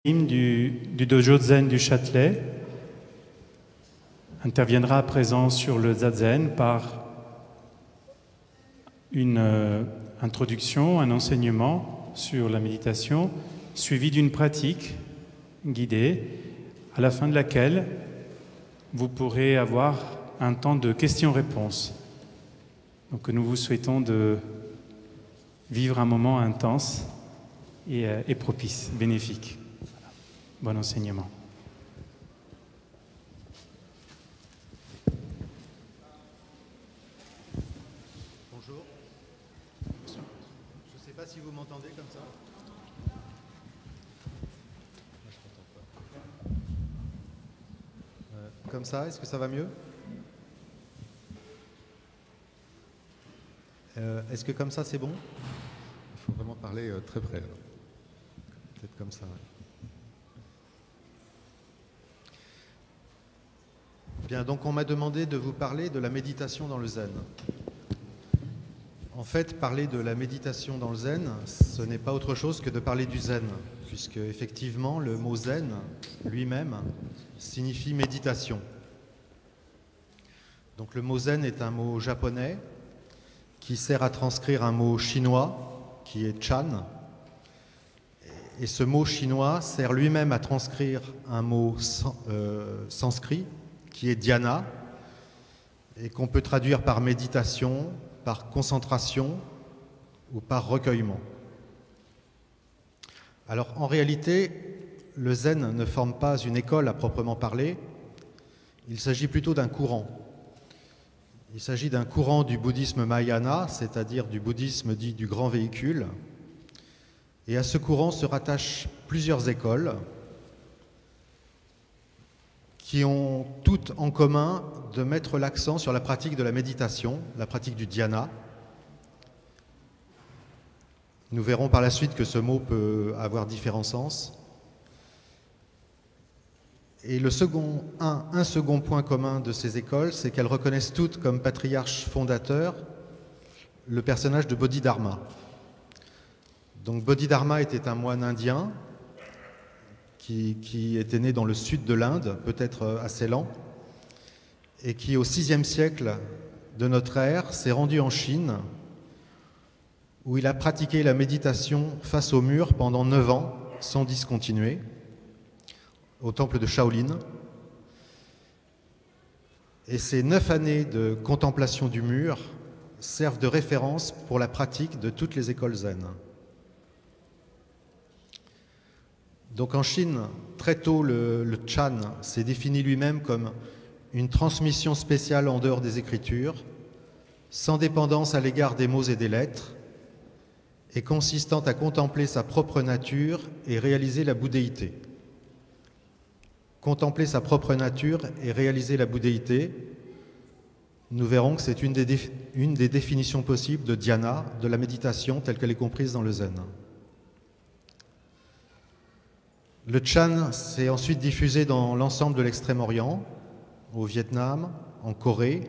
Du dojo Zen du Châtelet interviendra à présent sur le Zazen par une introduction, un enseignement sur la méditation, suivi d'une pratique guidée, à la fin de laquelle vous pourrez avoir un temps de questions-réponses. Donc nous vous souhaitons de vivre un moment intense et propice, bénéfique. Bon enseignement. Bonjour. Je ne sais pas si vous m'entendez comme ça. Moi, je m'entends pas. Comme ça, est-ce que ça va mieux? Est-ce que comme ça, c'est bon? Il faut vraiment parler très près. Peut-être comme ça. Bien, donc on m'a demandé de vous parler de la méditation dans le zen. En fait, parler de la méditation dans le zen, ce n'est pas autre chose que de parler du zen, puisque effectivement le mot zen lui-même signifie méditation. Donc le mot zen est un mot japonais qui sert à transcrire un mot chinois qui est chan. Et ce mot chinois sert lui-même à transcrire un mot sanskrit qui est dhyana, et qu'on peut traduire par méditation, par concentration ou par recueillement. Alors en réalité, le zen ne forme pas une école à proprement parler, il s'agit plutôt d'un courant. Il s'agit d'un courant du bouddhisme mahayana, c'est-à-dire du bouddhisme dit du grand véhicule, et à ce courant se rattachent plusieurs écoles qui ont toutes en commun de mettre l'accent sur la pratique de la méditation, la pratique du dhyana. Nous verrons par la suite que ce mot peut avoir différents sens. Et un second point commun de ces écoles, c'est qu'elles reconnaissent toutes comme patriarche fondateur le personnage de Bodhidharma. Donc Bodhidharma était un moine indien qui était né dans le sud de l'Inde, peut-être à Ceylan, et qui au VIe siècle de notre ère s'est rendu en Chine, où il a pratiqué la méditation face au mur pendant 9 ans, sans discontinuer, au temple de Shaolin. Et ces 9 années de contemplation du mur servent de référence pour la pratique de toutes les écoles zen. Donc en Chine, très tôt, le Chan s'est défini lui-même comme une transmission spéciale en dehors des écritures, sans dépendance à l'égard des mots et des lettres, et consistant à contempler sa propre nature et réaliser la bouddhéité. Contempler sa propre nature et réaliser la bouddhéité, nous verrons que c'est une des définitions possibles de dhyana, de la méditation telle qu'elle est comprise dans le zen. Le Chan s'est ensuite diffusé dans l'ensemble de l'Extrême-Orient, au Vietnam, en Corée,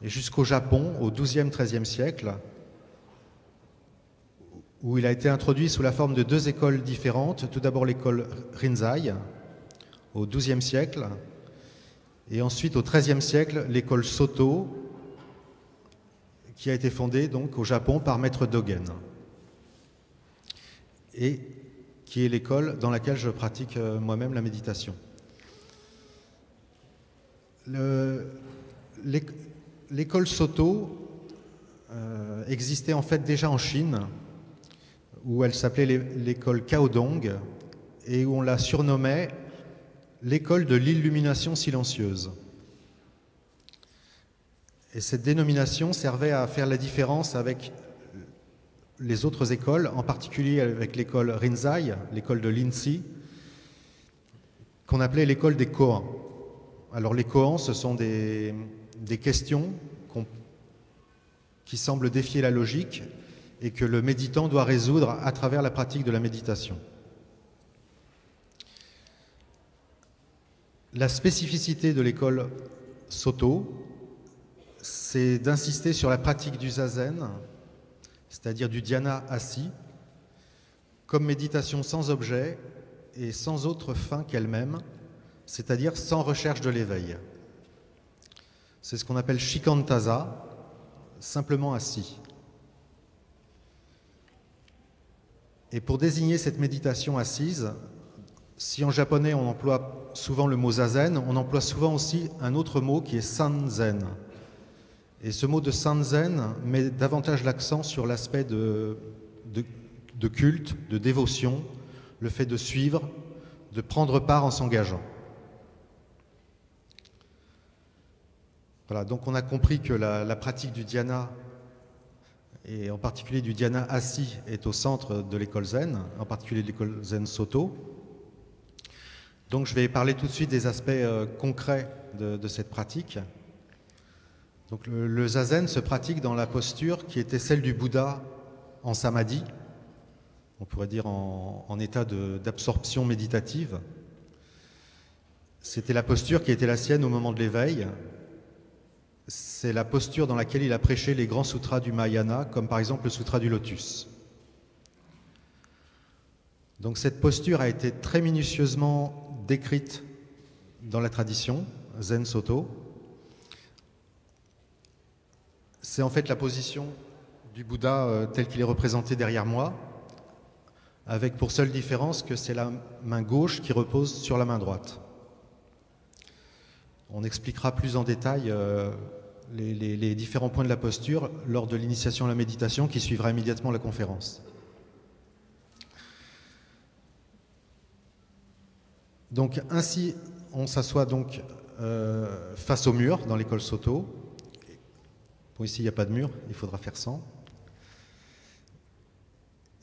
et jusqu'au Japon, au XIIe-XIIIe siècle, où il a été introduit sous la forme de 2 écoles différentes. Tout d'abord l'école Rinzai, au XIIe siècle, et ensuite au XIIIe siècle, l'école Soto, qui a été fondée donc au Japon par Maître Dogen, et qui est l'école dans laquelle je pratique moi-même la méditation. L'école Soto existait en fait déjà en Chine, où elle s'appelait l'école Caodong, et où on la surnommait l'école de l'illumination silencieuse. Et cette dénomination servait à faire la différence avec les autres écoles, en particulier avec l'école Rinzai, l'école de Linzi, qu'on appelait l'école des koans. Alors les koans, ce sont des questions qui semblent défier la logique et que le méditant doit résoudre à travers la pratique de la méditation. La spécificité de l'école Soto, c'est d'insister sur la pratique du zazen, c'est-à-dire du dhyana assis, comme méditation sans objet et sans autre fin qu'elle-même, c'est-à-dire sans recherche de l'éveil. C'est ce qu'on appelle Shikantaza, simplement assis. Et pour désigner cette méditation assise, si en japonais on emploie souvent le mot zazen, on emploie souvent aussi un autre mot qui est sanzen. Et ce mot de sanzen met davantage l'accent sur l'aspect de culte, de dévotion, le fait de suivre, de prendre part en s'engageant. Voilà, donc on a compris que la pratique du dhyana, et en particulier du dhyana assis, est au centre de l'école zen, en particulier de l'école zen Soto. Donc je vais parler tout de suite des aspects concrets de cette pratique. Donc le zazen se pratique dans la posture qui était celle du Bouddha en samadhi, on pourrait dire en état d'absorption méditative. C'était la posture qui était la sienne au moment de l'éveil. C'est la posture dans laquelle il a prêché les grands sutras du Mahayana, comme par exemple le sutra du lotus. Donc cette posture a été très minutieusement décrite dans la tradition Zen Soto. C'est en fait la position du Bouddha telle qu'il est représenté derrière moi, avec pour seule différence que c'est la main gauche qui repose sur la main droite. On expliquera plus en détail les différents points de la posture lors de l'initiation à la méditation qui suivra immédiatement la conférence. Donc ainsi, on s'assoit donc face au mur dans l'école Soto. Bon, ici, il n'y a pas de mur, il faudra faire sans.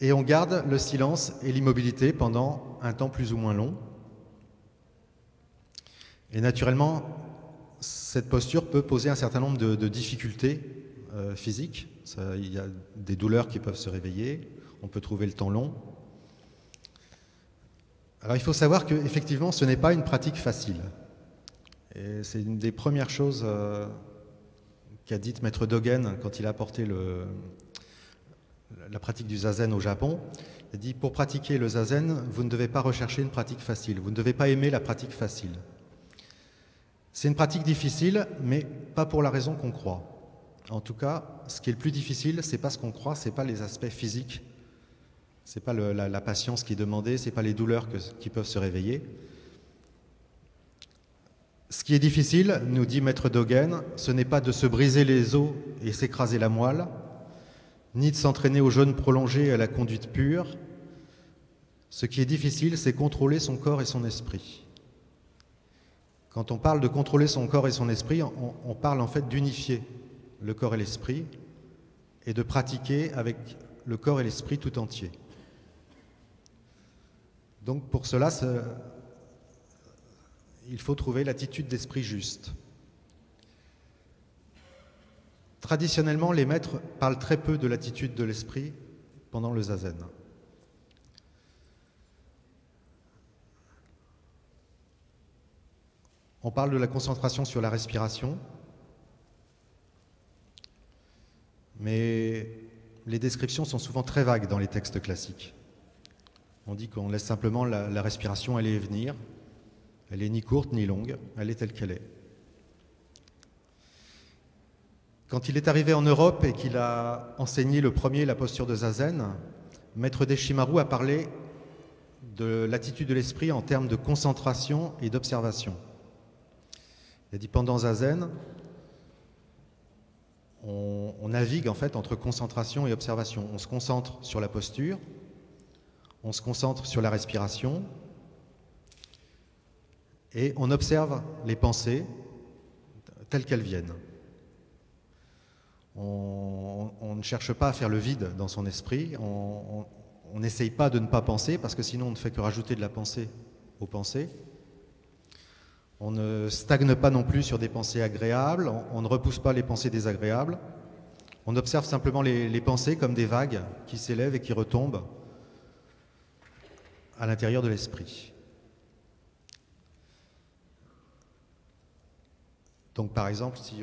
Et on garde le silence et l'immobilité pendant un temps plus ou moins long. Et naturellement, cette posture peut poser un certain nombre de difficultés physiques. Il y a des douleurs qui peuvent se réveiller, on peut trouver le temps long. Alors il faut savoir qu'effectivement, ce n'est pas une pratique facile. Et c'est une des premières choses qu'a dite Maître Dogen quand il a apporté la pratique du zazen au Japon. Il a dit, pour pratiquer le zazen, vous ne devez pas rechercher une pratique facile, vous ne devez pas aimer la pratique facile. C'est une pratique difficile, mais pas pour la raison qu'on croit. En tout cas, ce qui est le plus difficile, c'est pas ce qu'on croit, c'est pas les aspects physiques, c'est pas la patience qui est demandée, c'est pas les douleurs qui peuvent se réveiller. Ce qui est difficile, nous dit Maître Dogen, ce n'est pas de se briser les os et s'écraser la moelle, ni de s'entraîner au jeûne prolongé et à la conduite pure. Ce qui est difficile, c'est contrôler son corps et son esprit. Quand on parle de contrôler son corps et son esprit, on parle en fait d'unifier le corps et l'esprit et de pratiquer avec le corps et l'esprit tout entier. Donc pour cela, il faut trouver l'attitude d'esprit juste. Traditionnellement, les maîtres parlent très peu de l'attitude de l'esprit pendant le zazen. On parle de la concentration sur la respiration, mais les descriptions sont souvent très vagues dans les textes classiques. On dit qu'on laisse simplement la respiration aller et venir. Elle n'est ni courte ni longue, elle est telle qu'elle est. Quand il est arrivé en Europe et qu'il a enseigné le premier la posture de Zazen, Maître Deshimaru a parlé de l'attitude de l'esprit en termes de concentration et d'observation. Il a dit pendant Zazen, on navigue en fait entre concentration et observation. On se concentre sur la posture, on se concentre sur la respiration et on observe les pensées telles qu'elles viennent. On ne cherche pas à faire le vide dans son esprit, on n'essaye pas de ne pas penser parce que sinon on ne fait que rajouter de la pensée aux pensées. On ne stagne pas non plus sur des pensées agréables, on ne repousse pas les pensées désagréables. On observe simplement les pensées comme des vagues qui s'élèvent et qui retombent à l'intérieur de l'esprit. Donc par exemple, si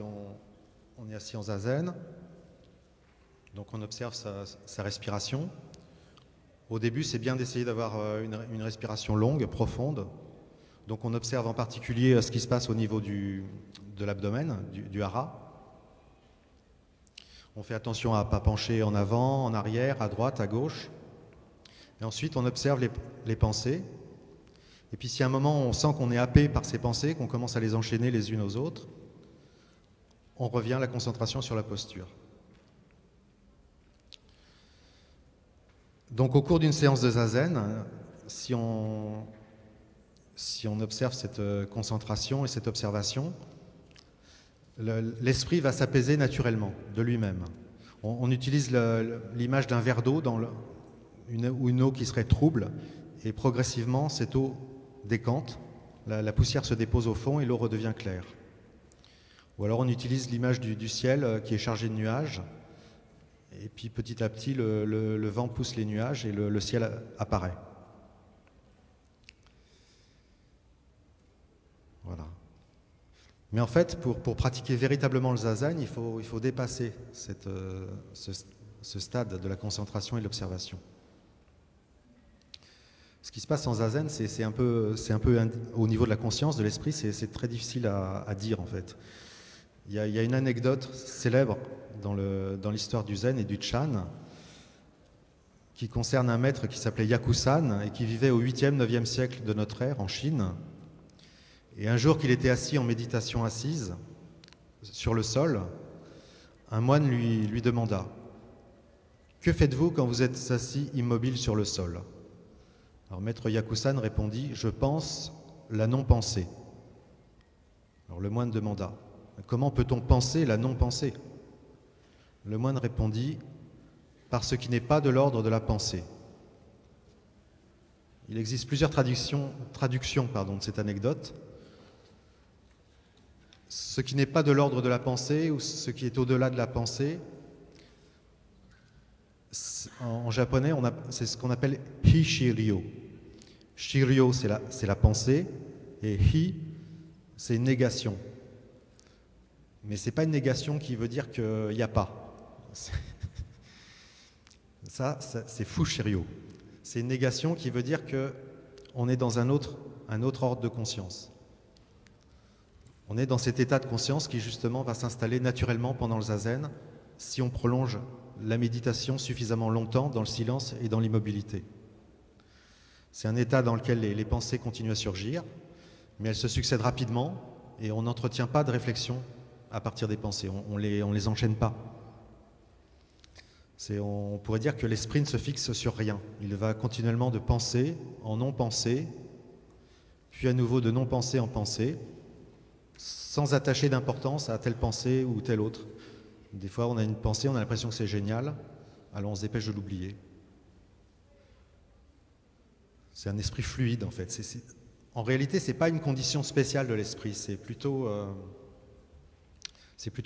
on est assis en zazen, donc on observe sa respiration, Au début, c'est bien d'essayer d'avoir une respiration longue, profonde. Donc on observe en particulier ce qui se passe au niveau de l'abdomen, du hara. On fait attention à ne pas pencher en avant, en arrière, à droite, à gauche. Et ensuite, on observe les pensées. Et puis si à un moment on sent qu'on est happé par ces pensées, qu'on commence à les enchaîner les unes aux autres, on revient à la concentration sur la posture. Donc au cours d'une séance de zazen, si on observe cette concentration et cette observation, l'esprit va s'apaiser naturellement, de lui-même. On utilise l'image d'un verre d'eau ou une eau qui serait trouble, et progressivement cette eau décante, la poussière se dépose au fond et l'eau redevient claire. Ou alors on utilise l'image du ciel qui est chargé de nuages, et puis petit à petit le vent pousse les nuages et le ciel apparaît. Voilà. Mais en fait, pour pratiquer véritablement le zazen, il faut dépasser ce stade de la concentration et de l'observation. Ce qui se passe en zazen, c'est un peu au niveau de la conscience, de l'esprit, c'est très difficile à dire en fait. Il y a une anecdote célèbre dans l'histoire du zen et du chan qui concerne un maître qui s'appelait Yakusan et qui vivait au 8e, 9e siècle de notre ère en Chine. Et un jour qu'il était assis en méditation assise sur le sol, un moine lui demanda « Que faites-vous quand vous êtes assis immobile sur le sol ?» Alors maître Yakusan répondit « Je pense la non-pensée ». Alors le moine demanda « Comment peut-on penser la non-pensée » Le moine répondit « Par ce qui n'est pas de l'ordre de la pensée ». Il existe plusieurs traductions de cette anecdote. Ce qui n'est pas de l'ordre de la pensée ou ce qui est au-delà de la pensée, en japonais, c'est ce qu'on appelle hi shiryo. Shiryo, c'est la pensée, et hi, c'est une négation. Mais ce n'est pas une négation qui veut dire qu'il n'y a pas. Ça c'est fushiryo. C'est une négation qui veut dire qu'on est dans un autre ordre de conscience. On est dans cet état de conscience qui justement va s'installer naturellement pendant le zazen si on prolonge la méditation suffisamment longtemps dans le silence et dans l'immobilité. C'est un état dans lequel les pensées continuent à surgir, mais elles se succèdent rapidement et on n'entretient pas de réflexion à partir des pensées, on les enchaîne pas. On pourrait dire que l'esprit ne se fixe sur rien. Il va continuellement de pensée en non-pensée, puis à nouveau de non-pensée en pensée, sans attacher d'importance à telle pensée ou telle autre. Des fois, on a une pensée, on a l'impression que c'est génial, alors on se dépêche de l'oublier. C'est un esprit fluide, en fait. En réalité, ce n'est pas une condition spéciale de l'esprit, c'est plutôt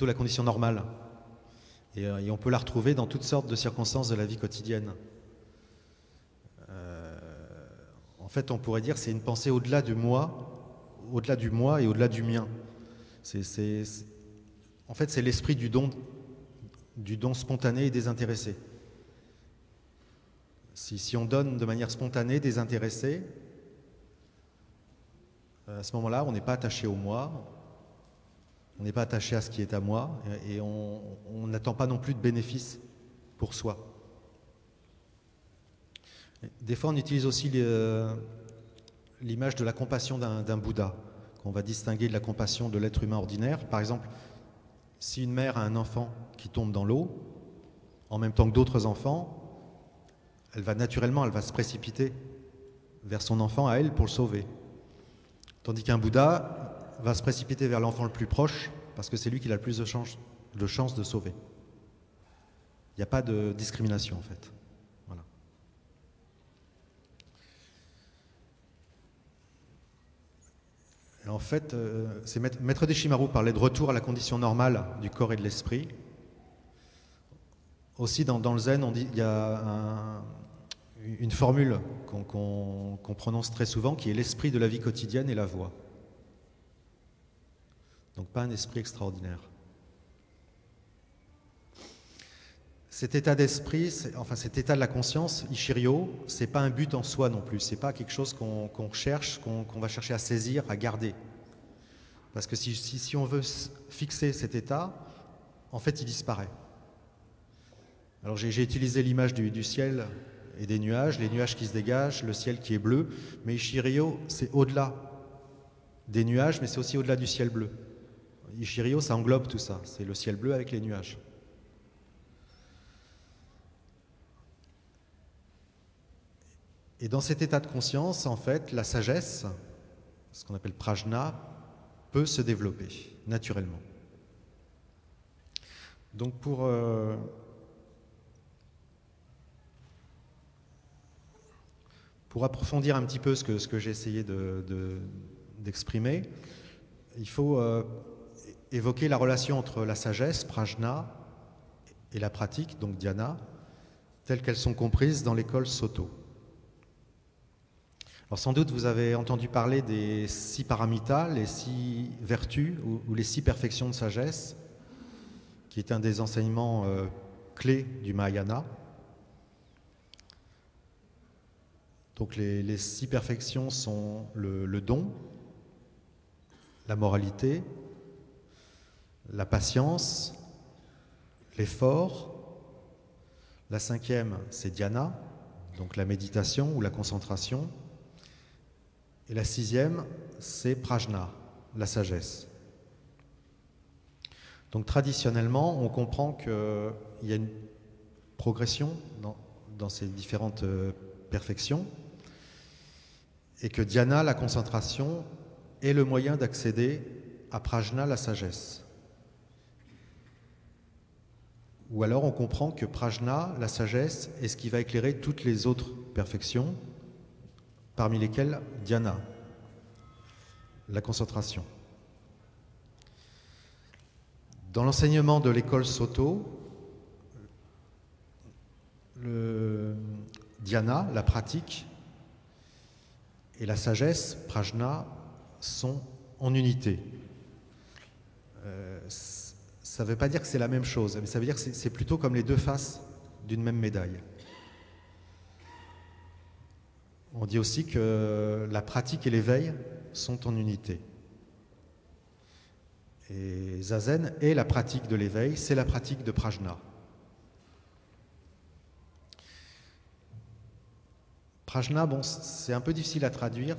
la condition normale. Et on peut la retrouver dans toutes sortes de circonstances de la vie quotidienne. En fait, on pourrait dire que c'est une pensée au-delà du moi et au-delà du mien. En fait, c'est l'esprit du don spontané et désintéressé. Si on donne de manière spontanée, désintéressée, à ce moment-là, on n'est pas attaché au moi, on n'est pas attaché à ce qui est à moi, et on n'attend pas non plus de bénéfices pour soi. Des fois, on utilise aussi l'image de la compassion d'un Bouddha, qu'on va distinguer de la compassion de l'être humain ordinaire. Par exemple, si une mère a un enfant qui tombe dans l'eau, en même temps que d'autres enfants, elle va se précipiter vers son enfant à elle pour le sauver. Tandis qu'un Bouddha va se précipiter vers l'enfant le plus proche parce que c'est lui qui a le plus de chances de sauver. Il n'y a pas de discrimination en fait. Voilà. Et en fait, Maître Deshimaru parlait de retour à la condition normale du corps et de l'esprit. Aussi dans le zen, il y a une formule qu'on prononce très souvent qui est l'esprit de la vie quotidienne et la voix. Donc pas un esprit extraordinaire. cet état d'esprit, enfin cet état de la conscience, Ishiryo, c'est pas un but en soi non plus. C'est pas quelque chose qu'on cherche, qu'on va chercher à saisir, à garder. Parce que si on veut fixer cet état, en fait, il disparaît. Alors j'ai utilisé l'image du ciel et des nuages, les nuages qui se dégagent, le ciel qui est bleu, mais Ishiryo, c'est au-delà des nuages, mais c'est aussi au-delà du ciel bleu. Ishiryo, ça englobe tout ça, c'est le ciel bleu avec les nuages. Et dans cet état de conscience, en fait, la sagesse, ce qu'on appelle prajna, peut se développer naturellement. Donc pour approfondir un petit peu ce que j'ai essayé d'exprimer, il faut évoquer la relation entre la sagesse, prajna, et la pratique, donc dhyana, telles qu'elles sont comprises dans l'école Soto. Alors sans doute vous avez entendu parler des 6 paramitas, les 6 vertus ou les 6 perfections de sagesse, qui est un des enseignements clés du Mahayana. Donc les 6 perfections sont le don, la moralité, la patience, l'effort. La 5e, c'est dhyana, donc la méditation ou la concentration. Et la 6e, c'est prajna, la sagesse. Donc traditionnellement, on comprend qu'il y a une progression dans ces différentes perfections et que dhyana, la concentration, est le moyen d'accéder à prajna, la sagesse. Ou alors on comprend que prajna, la sagesse, est ce qui va éclairer toutes les autres perfections, parmi lesquelles dhyana, la concentration. Dans l'enseignement de l'école Soto, le dhyana, la pratique, et la sagesse, prajna, sont en unité. Ça ne veut pas dire que c'est la même chose, mais ça veut dire que c'est plutôt comme les 2 faces d'une même médaille. On dit aussi que la pratique et l'éveil sont en unité. Et Zazen est la pratique de l'éveil, c'est la pratique de prajna. Prajna, bon, c'est un peu difficile à traduire.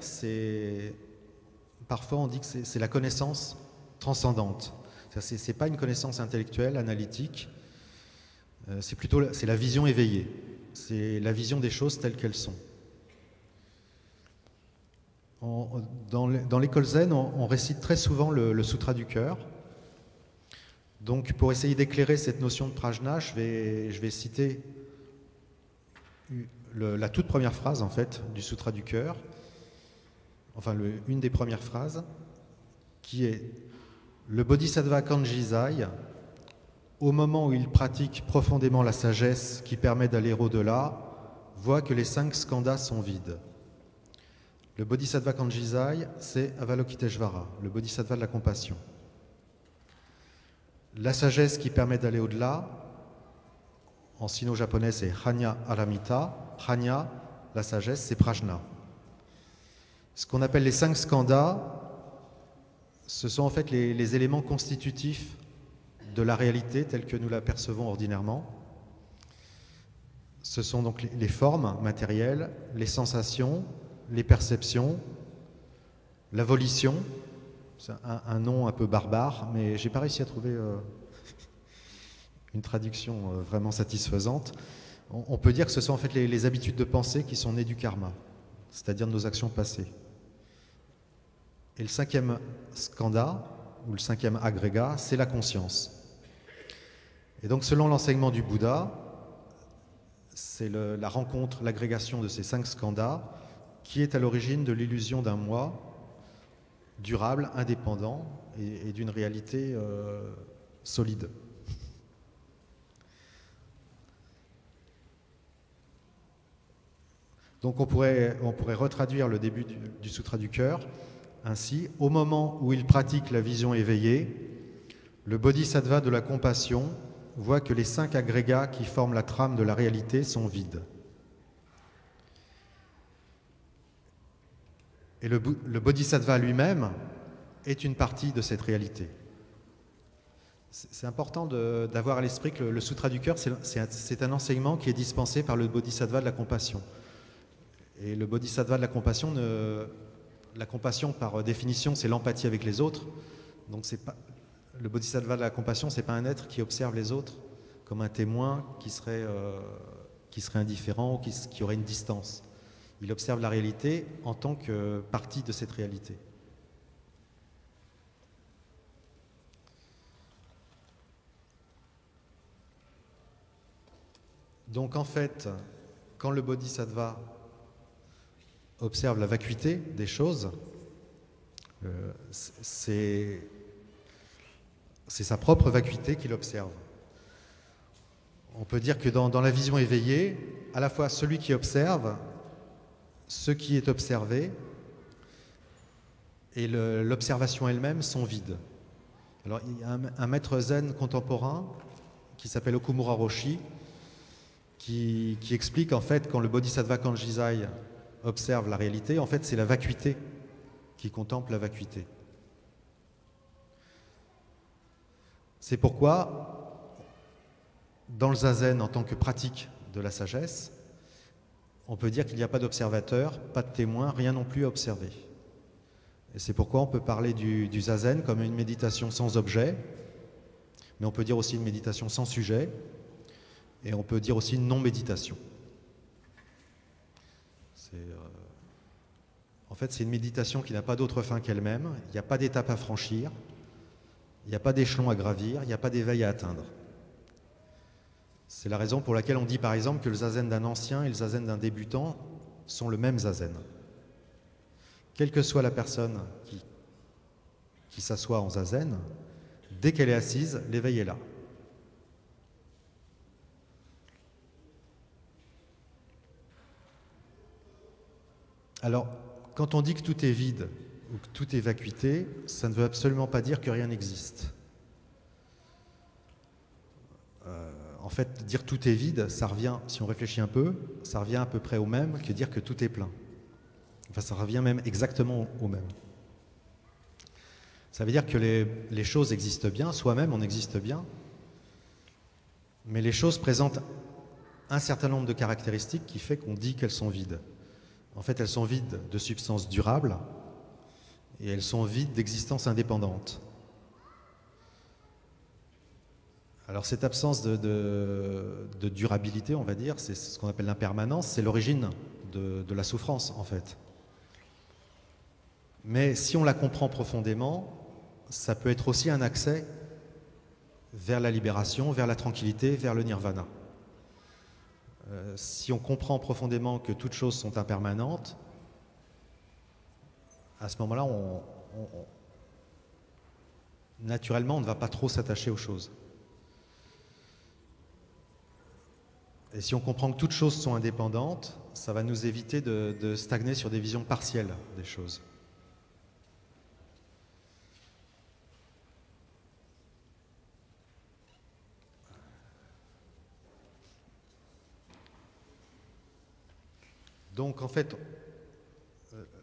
Parfois, on dit que c'est la connaissance transcendante. C'est pas une connaissance intellectuelle, analytique. C'est la vision éveillée. C'est la vision des choses telles qu'elles sont. Dans l'école zen, on récite très souvent le Sutra du cœur. Donc, pour essayer d'éclairer cette notion de prajna, je vais citer la toute première phrase en fait du Sutra du cœur, enfin une des premières phrases, qui est le Bodhisattva Kanjizai, au moment où il pratique profondément la sagesse qui permet d'aller au-delà, voit que les 5 skandhas sont vides. Le Bodhisattva Kanjizai, c'est Avalokiteshvara, le Bodhisattva de la compassion. La sagesse qui permet d'aller au-delà, en sino-japonais, c'est Hanya Aramita. Hanya, la sagesse, c'est Prajna. Ce qu'on appelle les 5 skandhas, ce sont en fait les éléments constitutifs de la réalité telle que nous la percevons ordinairement. Ce sont donc les formes matérielles, les sensations, les perceptions, la volition. C'est un nom un peu barbare, mais j'ai pas réussi à trouver une traduction vraiment satisfaisante. On peut dire que ce sont en fait les habitudes de pensée qui sont nées du karma, c'est-à-dire de nos actions passées. Et le 5e skandha, ou le 5e agrégat, c'est la conscience. Et donc selon l'enseignement du Bouddha, c'est la rencontre, l'agrégation de ces 5 skandhas qui est à l'origine de l'illusion d'un moi durable, indépendant et d'une réalité solide. Donc on pourrait retraduire le début du Sutra du cœur ainsi: au moment où il pratique la vision éveillée, le bodhisattva de la compassion voit que les 5 agrégats qui forment la trame de la réalité sont vides. Et le bodhisattva lui-même est une partie de cette réalité. C'est important d'avoir à l'esprit que le Sutra du cœur, c'est un enseignement qui est dispensé par le bodhisattva de la compassion. Et le bodhisattva de la compassion, la compassion par définition, c'est l'empathie avec les autres. Donc le bodhisattva de la compassion, ce n'est pas un être qui observe les autres comme un témoin qui serait indifférent ou qui aurait une distance. Il observe la réalité en tant que partie de cette réalité. Donc en fait, quand le bodhisattva observe la vacuité des choses, c'est sa propre vacuité qu'il observe. On peut dire que dans la vision éveillée, à la fois celui qui observe, ce qui est observé et l'observation elle-même sont vides. Alors il y a un maître zen contemporain qui s'appelle Okumura Roshi qui explique en fait quand le bodhisattva Kanjizai observe la réalité, en fait c'est la vacuité qui contemple la vacuité. C'est pourquoi dans le zazen en tant que pratique de la sagesse, on peut dire qu'il n'y a pas d'observateur, pas de témoin, rien non plus à observer. Et c'est pourquoi on peut parler du zazen comme une méditation sans objet, mais on peut dire aussi une méditation sans sujet, et on peut dire aussi une non-méditation. En fait, c'est une méditation qui n'a pas d'autre fin qu'elle-même, il n'y a pas d'étape à franchir, il n'y a pas d'échelon à gravir, il n'y a pas d'éveil à atteindre. C'est la raison pour laquelle on dit par exemple que le zazen d'un ancien et le zazen d'un débutant sont le même zazen. Quelle que soit la personne qui s'assoit en zazen, dès qu'elle est assise, l'éveil est là. Alors, quand on dit que tout est vide ou que tout est vacuité, ça ne veut absolument pas dire que rien n'existe. En fait, dire tout est vide, ça revient, si on réfléchit un peu, ça revient à peu près au même que dire que tout est plein. Enfin, ça revient même exactement au même. Ça veut dire que les choses existent bien, soi-même on existe bien, mais les choses présentent un certain nombre de caractéristiques qui fait qu'on dit qu'elles sont vides. En fait, elles sont vides de substances durables et elles sont vides d'existence indépendante. Alors cette absence de durabilité, on va dire, c'est ce qu'on appelle l'impermanence, c'est l'origine de la souffrance en fait. Mais si on la comprend profondément, ça peut être aussi un accès vers la libération, vers la tranquillité, vers le nirvana. Si on comprend profondément que toutes choses sont impermanentes, à ce moment-là, naturellement, on ne va pas trop s'attacher aux choses. Et si on comprend que toutes choses sont indépendantes, ça va nous éviter de stagner sur des visions partielles des choses. Donc en fait,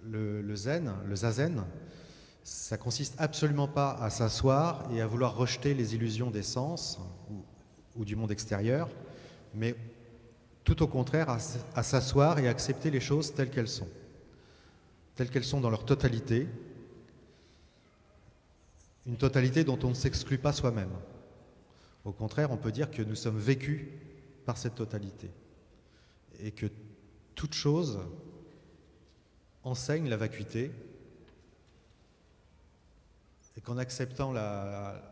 le zazen, ça consiste absolument pas à s'asseoir et à vouloir rejeter les illusions des sens ou du monde extérieur, mais tout au contraire à s'asseoir et à accepter les choses telles qu'elles sont dans leur totalité, une totalité dont on ne s'exclut pas soi-même. Au contraire, on peut dire que nous sommes vécus par cette totalité et que toute chose enseigne la vacuité et qu'en acceptant la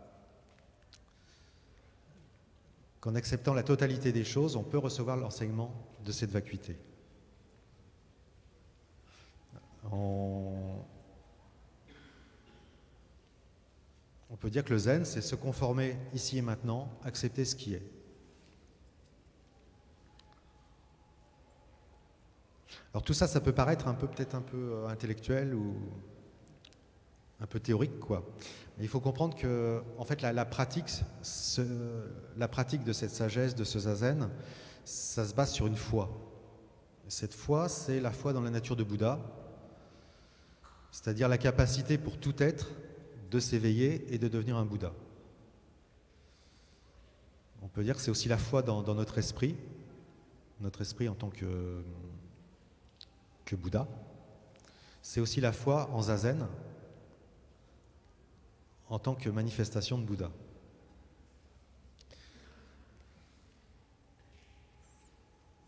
totalité des choses, on peut recevoir l'enseignement de cette vacuité. On peut dire que le zen, c'est se conformer ici et maintenant, accepter ce qui est. Alors tout ça, ça peut paraître peut-être un peu intellectuel un peu théorique, quoi. Mais il faut comprendre que, en fait, la pratique de cette sagesse, de ce zazen, ça se base sur une foi. Cette foi, c'est la foi dans la nature de Bouddha, c'est-à-dire la capacité pour tout être de s'éveiller et de devenir un Bouddha. On peut dire que c'est aussi la foi dans notre esprit en tant que Bouddha. C'est aussi la foi en zazen en tant que manifestation de Bouddha.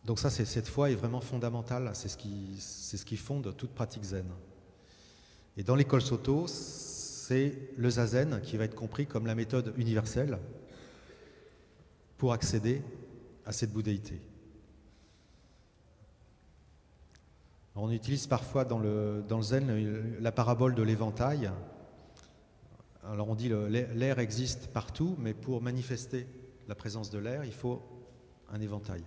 Donc ça, cette foi est vraiment fondamentale, c'est ce qui fonde toute pratique zen. Et dans l'école Soto, c'est le zazen qui va être compris comme la méthode universelle pour accéder à cette bouddhéité. On utilise parfois dans le zen la parabole de l'éventail. Alors on dit l'air existe partout, mais pour manifester la présence de l'air, il faut un éventail.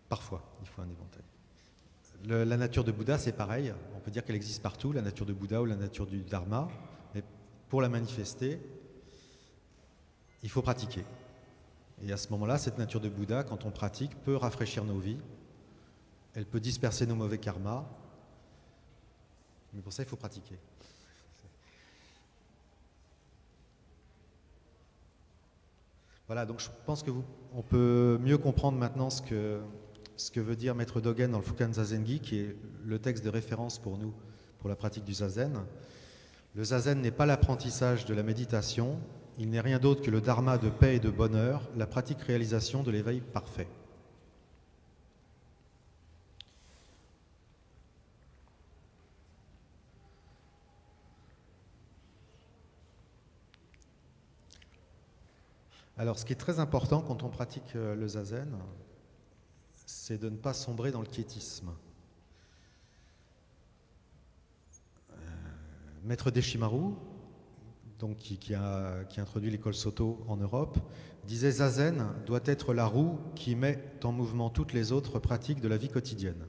Parfois, il faut un éventail. La nature de Bouddha, c'est pareil. On peut dire qu'elle existe partout, la nature de Bouddha ou la nature du Dharma. Mais pour la manifester, il faut pratiquer. Et à ce moment-là, cette nature de Bouddha, quand on pratique, peut rafraîchir nos vies. Elle peut disperser nos mauvais karmas. Mais pour ça, il faut pratiquer. Voilà, donc je pense qu'on peut mieux comprendre maintenant ce que veut dire Maître Dogen dans le Fukan Zazengi, qui est le texte de référence pour nous, pour la pratique du zazen. Le zazen n'est pas l'apprentissage de la méditation, il n'est rien d'autre que le dharma de paix et de bonheur, la pratique-réalisation de l'éveil parfait. Alors, ce qui est très important quand on pratique le zazen, c'est de ne pas sombrer dans le quiétisme. Maître Deshimaru, donc qui a introduit l'école Soto en Europe, disait zazen doit être la roue qui met en mouvement toutes les autres pratiques de la vie quotidienne.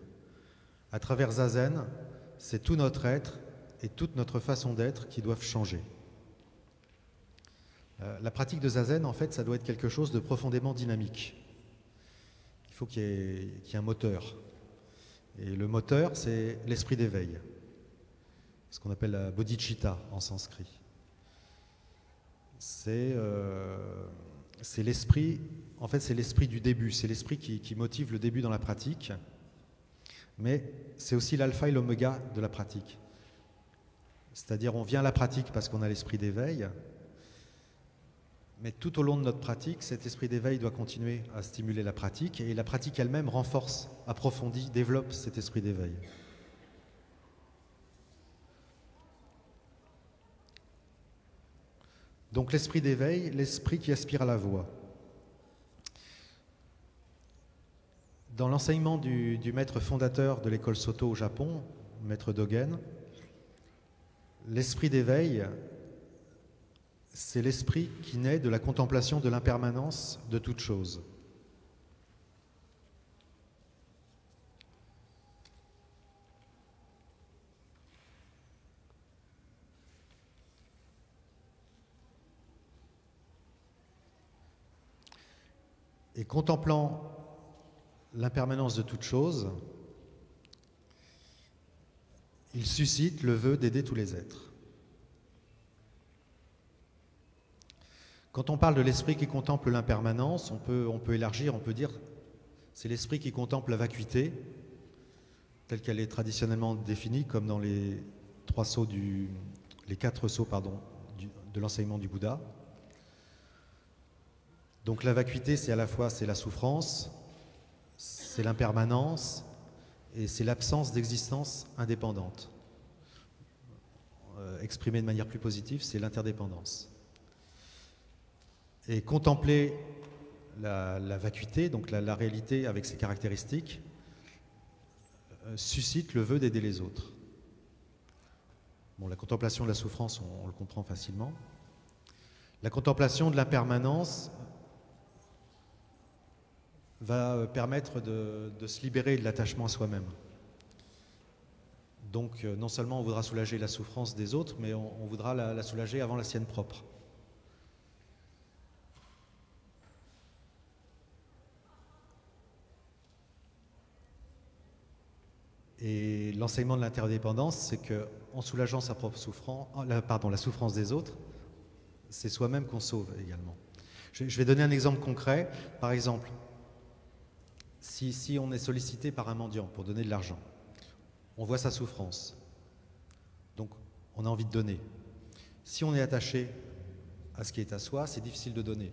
À travers zazen, c'est tout notre être et toute notre façon d'être qui doivent changer. La pratique de zazen, en fait, ça doit être quelque chose de profondément dynamique. Il faut qu'il y ait un moteur. Et le moteur, c'est l'esprit d'éveil, ce qu'on appelle la bodhicitta en sanskrit. C'est l'esprit, en fait, c'est l'esprit du début, c'est l'esprit qui motive le début dans la pratique, mais c'est aussi l'alpha et l'oméga de la pratique. C'est-à-dire, on vient à la pratique parce qu'on a l'esprit d'éveil, mais tout au long de notre pratique, cet esprit d'éveil doit continuer à stimuler la pratique, et la pratique elle-même renforce, approfondit, développe cet esprit d'éveil. Donc l'esprit d'éveil, l'esprit qui aspire à la voie. Dans l'enseignement du maître fondateur de l'école Soto au Japon, maître Dogen, l'esprit d'éveil, c'est l'esprit qui naît de la contemplation de l'impermanence de toute chose. Et contemplant l'impermanence de toute chose, il suscite le vœu d'aider tous les êtres. Quand on parle de l'esprit qui contemple l'impermanence, on peut élargir, on peut dire c'est l'esprit qui contemple la vacuité, telle qu'elle est traditionnellement définie, comme dans les quatre sceaux de l'enseignement du Bouddha. Donc la vacuité, c'est à la fois la souffrance, c'est l'impermanence et c'est l'absence d'existence indépendante. Exprimé de manière plus positive, c'est l'interdépendance. Et contempler la vacuité, donc la réalité avec ses caractéristiques, suscite le vœu d'aider les autres. Bon, la contemplation de la souffrance, on le comprend facilement. La contemplation de l'impermanence va permettre de se libérer de l'attachement à soi-même, Donc non seulement on voudra soulager la souffrance des autres, mais on voudra la soulager avant la sienne propre. Et l'enseignement de l'interdépendance, c'est qu'en soulageant sa propre souffrance, la souffrance des autres, c'est soi-même qu'on sauve également. Je vais donner un exemple concret. Par exemple, si on est sollicité par un mendiant pour donner de l'argent, on voit sa souffrance, donc on a envie de donner. Si on est attaché à ce qui est à soi, c'est difficile de donner.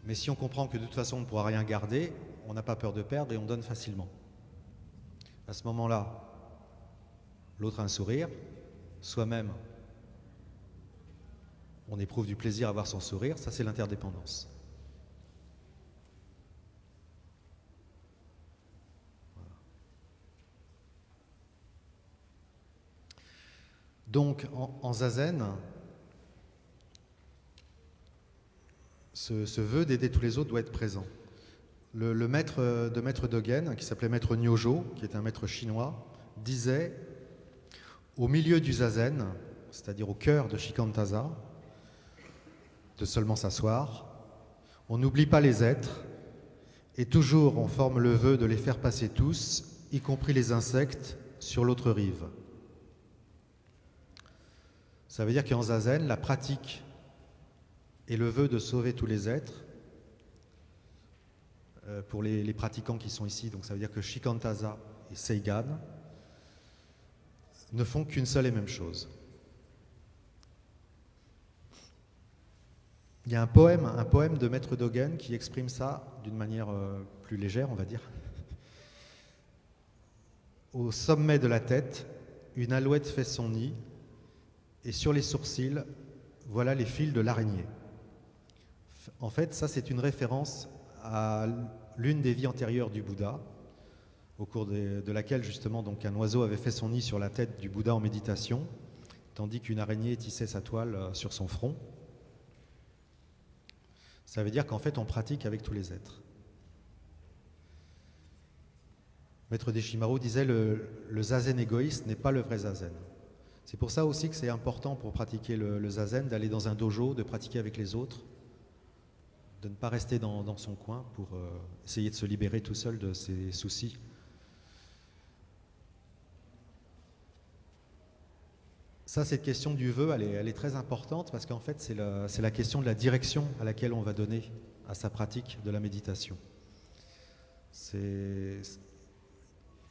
Mais si on comprend que de toute façon on ne pourra rien garder, on n'a pas peur de perdre et on donne facilement. À ce moment-là, l'autre a un sourire, soi-même, on éprouve du plaisir à voir son sourire, ça c'est l'interdépendance. Voilà. Donc en zazen, ce vœu d'aider tous les autres doit être présent. Le maître Dogen, qui s'appelait maître Nyojo, qui est un maître chinois, disait au milieu du zazen, c'est-à-dire au cœur de Shikantaza, de seulement s'asseoir, on n'oublie pas les êtres et toujours on forme le vœu de les faire passer tous, y compris les insectes, sur l'autre rive. Ça veut dire qu'en zazen, la pratique et le vœu de sauver tous les êtres, pour les pratiquants qui sont ici, donc ça veut dire que Shikantaza et Seigan ne font qu'une seule et même chose. Il y a un poème de Maître Dogen qui exprime ça d'une manière plus légère, on va dire. Au sommet de la tête, une alouette fait son nid, et sur les sourcils, voilà les fils de l'araignée. En fait, ça c'est une référence à l'une des vies antérieures du Bouddha, au cours de laquelle justement donc un oiseau avait fait son nid sur la tête du Bouddha en méditation, tandis qu'une araignée tissait sa toile sur son front. Ça veut dire qu'en fait on pratique avec tous les êtres. Maître Deshimaru disait le zazen égoïste n'est pas le vrai zazen. C'est pour ça aussi que c'est important pour pratiquer le zazen d'aller dans un dojo, de pratiquer avec les autres, de ne pas rester dans son coin pour essayer de se libérer tout seul de ses soucis. Ça, cette question du vœu, elle est très importante parce qu'en fait, c'est la question de la direction à laquelle on va donner à sa pratique de la méditation. C'est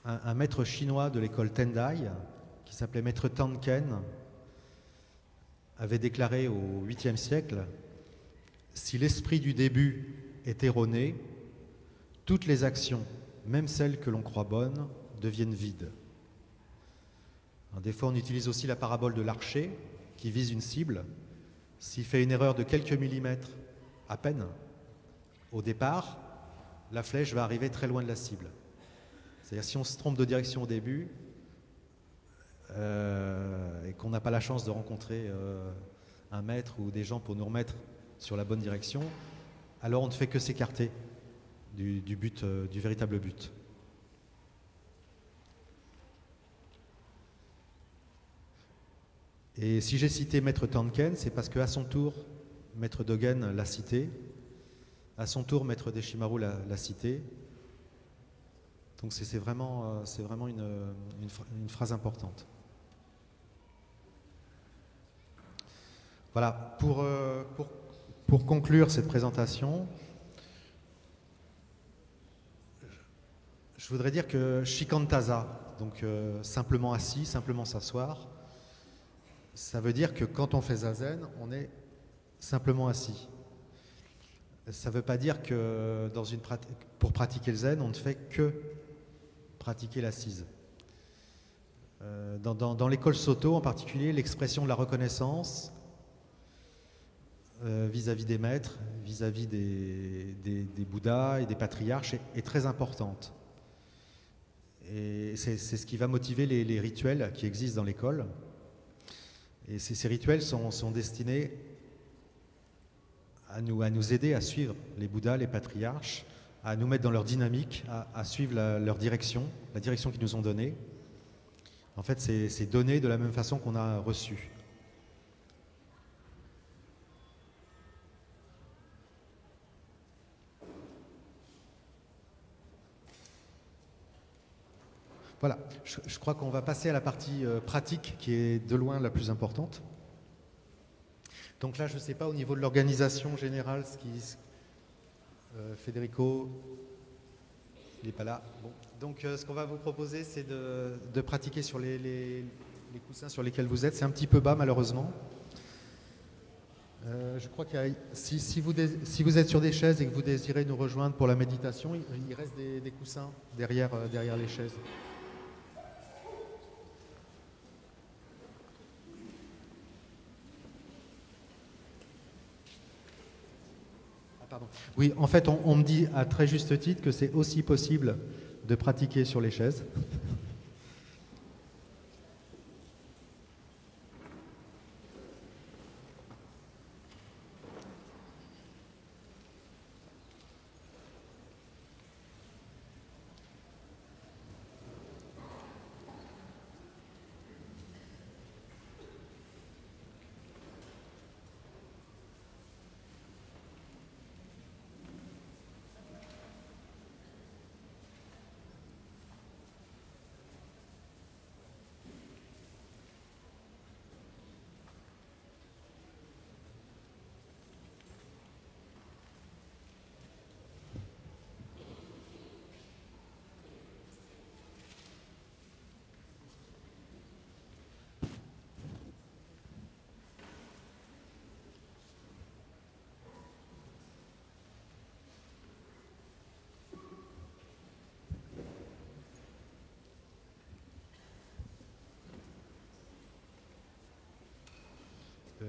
un maître chinois de l'école Tendai, qui s'appelait maître Tanken, avait déclaré au 8e siècle: si l'esprit du début est erroné, toutes les actions, même celles que l'on croit bonnes, deviennent vides. Des fois, on utilise aussi la parabole de l'archer qui vise une cible. S'il fait une erreur de quelques millimètres à peine, au départ, la flèche va arriver très loin de la cible. C'est-à-dire si on se trompe de direction au début et qu'on n'a pas la chance de rencontrer un maître ou des gens pour nous remettre sur la bonne direction, alors on ne fait que s'écarter du but, du véritable but. Et si j'ai cité maître Tanken, c'est parce qu'à son tour, maître Dogen l'a cité, à son tour, maître Deshimaru l'a cité. Donc c'est vraiment une phrase importante. Voilà, pour conclure cette présentation, je voudrais dire que Shikantaza, donc simplement assis, simplement s'asseoir, ça veut dire que quand on fait zazen, on est simplement assis. Ça ne veut pas dire que pour pratiquer le zen, on ne fait que pratiquer l'assise. Dans l'école Soto en particulier, l'expression de la reconnaissance vis-à-vis des maîtres, vis-à-vis des Bouddhas et des patriarches est très importante. Et c'est ce qui va motiver les rituels qui existent dans l'école. Et ces rituels sont destinés à nous aider à suivre les Bouddhas, les patriarches, à nous mettre dans leur dynamique, à suivre leur direction, la direction qu'ils nous ont donnée. En fait, c'est donné de la même façon qu'on a reçu. Voilà, je crois qu'on va passer à la partie pratique qui est de loin la plus importante. Donc là, je ne sais pas au niveau de l'organisation générale, Federico, il n'est pas là. Bon. Donc ce qu'on va vous proposer, c'est de pratiquer sur les coussins sur lesquels vous êtes. C'est un petit peu bas malheureusement. Je crois que si vous êtes sur des chaises et que vous désirez nous rejoindre pour la méditation, il reste des coussins derrière les chaises. Pardon. Oui, en fait, on me dit à très juste titre que c'est aussi possible de pratiquer sur les chaises.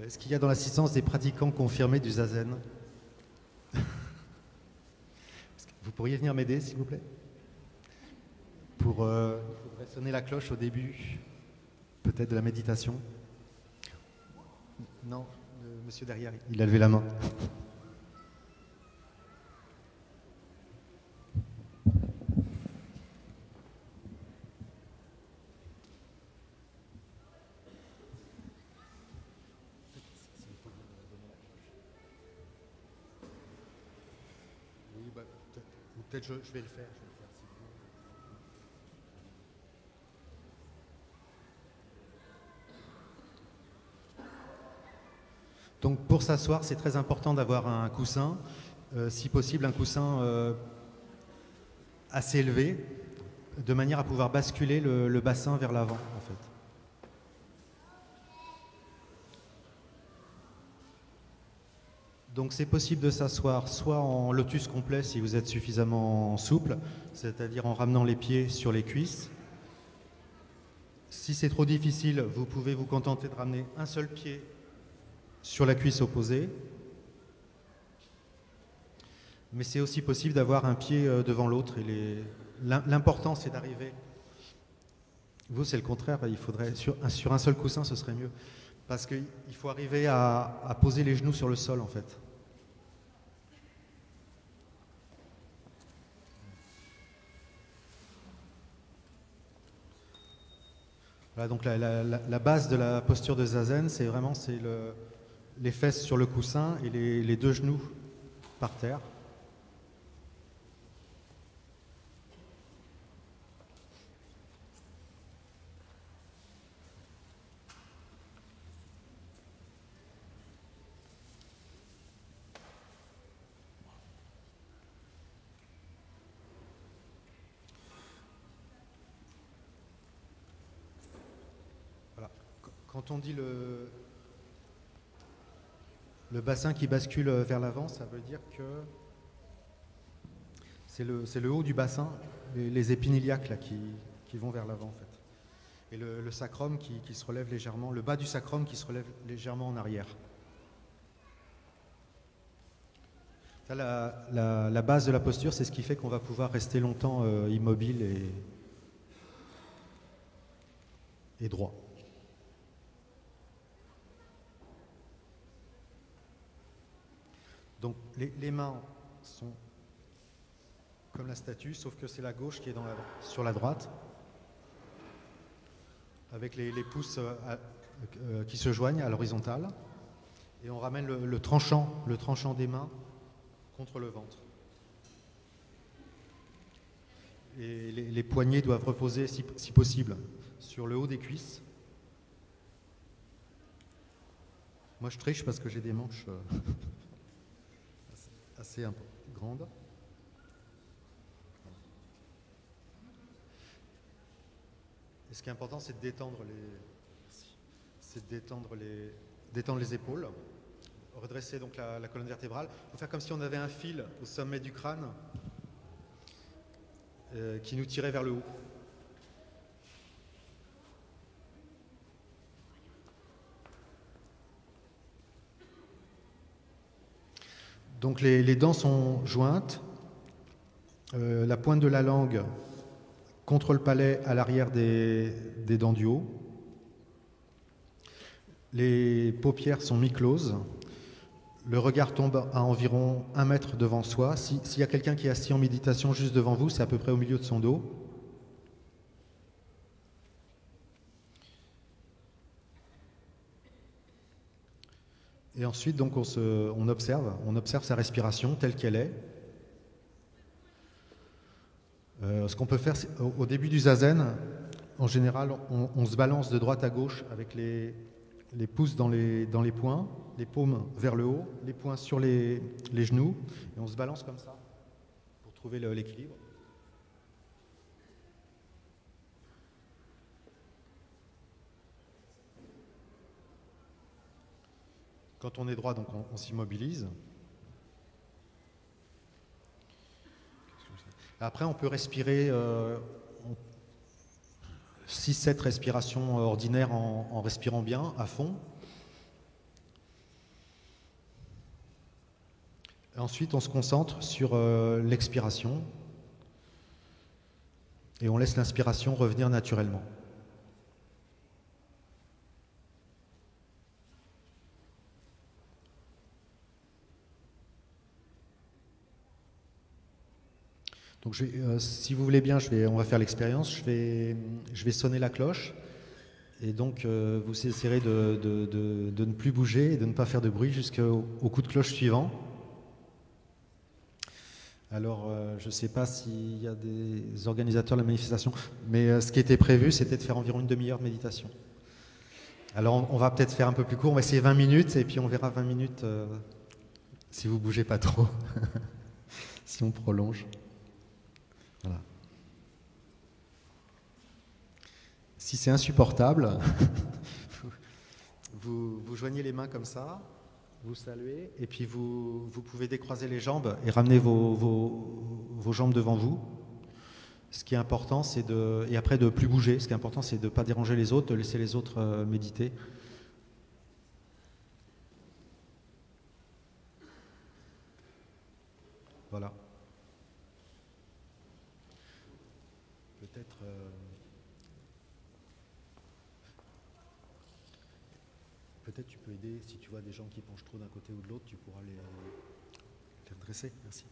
Est-ce qu'il y a dans l'assistance des pratiquants confirmés du Zazen? Vous pourriez venir m'aider, s'il vous plaît? Il faudrait sonner la cloche au début, peut-être de la méditation. Non, le monsieur derrière, il a levé la main. Peut-être je vais le faire. Donc pour s'asseoir, c'est très important d'avoir un coussin, si possible un coussin assez élevé, de manière à pouvoir basculer le bassin vers l'avant en fait. Donc c'est possible de s'asseoir soit en lotus complet si vous êtes suffisamment souple, c'est-à-dire en ramenant les pieds sur les cuisses. Si c'est trop difficile, vous pouvez vous contenter de ramener un seul pied sur la cuisse opposée. Mais c'est aussi possible d'avoir un pied devant l'autre. L'important, c'est d'arriver. Vous, c'est le contraire. Il faudrait sur un seul coussin, ce serait mieux. Parce qu'il faut arriver à poser les genoux sur le sol, en fait. Voilà, donc la base de la posture de Zazen, c'est vraiment les fesses sur le coussin et les deux genoux par terre. Quand on dit le bassin qui bascule vers l'avant, ça veut dire que c'est le haut du bassin, les épines iliaques là, qui vont vers l'avant en fait. Et le sacrum qui se relève légèrement, le bas du sacrum qui se relève légèrement en arrière. Ça, la base de la posture, c'est ce qui fait qu'on va pouvoir rester longtemps immobile et droit. Donc les mains sont comme la statue, sauf que c'est la gauche qui est sur la droite. avec les pouces qui se joignent à l'horizontale. Et on ramène le tranchant des mains contre le ventre. Et les poignets doivent reposer, si possible, sur le haut des cuisses. Moi, je triche parce que j'ai des manches assez grandes. Et ce qui est important, c'est de détendre les épaules, redresser donc la colonne vertébrale. Il faut faire comme si on avait un fil au sommet du crâne qui nous tirait vers le haut. Donc les dents sont jointes, la pointe de la langue contre le palais à l'arrière des dents du haut. Les paupières sont mi-closes. Le regard tombe à environ 1 mètre devant soi. S'il y a quelqu'un qui est assis en méditation juste devant vous, c'est à peu près au milieu de son dos. Et ensuite, donc, on observe sa respiration telle qu'elle est. Ce qu'on peut faire, au début du zazen, en général, on se balance de droite à gauche avec les pouces dans les poings, les paumes vers le haut, les poings sur les genoux, et on se balance comme ça pour trouver l'équilibre. Quand on est droit, donc on s'immobilise. Après, on peut respirer 6-7 respirations ordinaires en respirant bien, à fond. Ensuite, on se concentre sur l'expiration et on laisse l'inspiration revenir naturellement. Donc, si vous voulez bien, on va faire l'expérience. Je vais sonner la cloche. Et donc, vous essayerez de ne plus bouger et de ne pas faire de bruit jusqu'au coup de cloche suivant. Alors, je ne sais pas s'il y a des organisateurs de la manifestation, mais ce qui était prévu, c'était de faire environ une demi-heure de méditation. Alors, on va peut-être faire un peu plus court. On va essayer 20 minutes et puis on verra 20 minutes si vous ne bougez pas trop, si on prolonge. Voilà. Si c'est insupportable, vous joignez les mains comme ça, vous saluez, et puis vous pouvez décroiser les jambes et ramener vos jambes devant vous. Ce qui est important, et après de ne plus bouger. Ce qui est important, c'est de ne pas déranger les autres, de laisser les autres méditer. Voilà. Peut-être... Peut-être tu peux aider, si tu vois des gens qui penchent trop d'un côté ou de l'autre, tu pourras les redresser. Merci.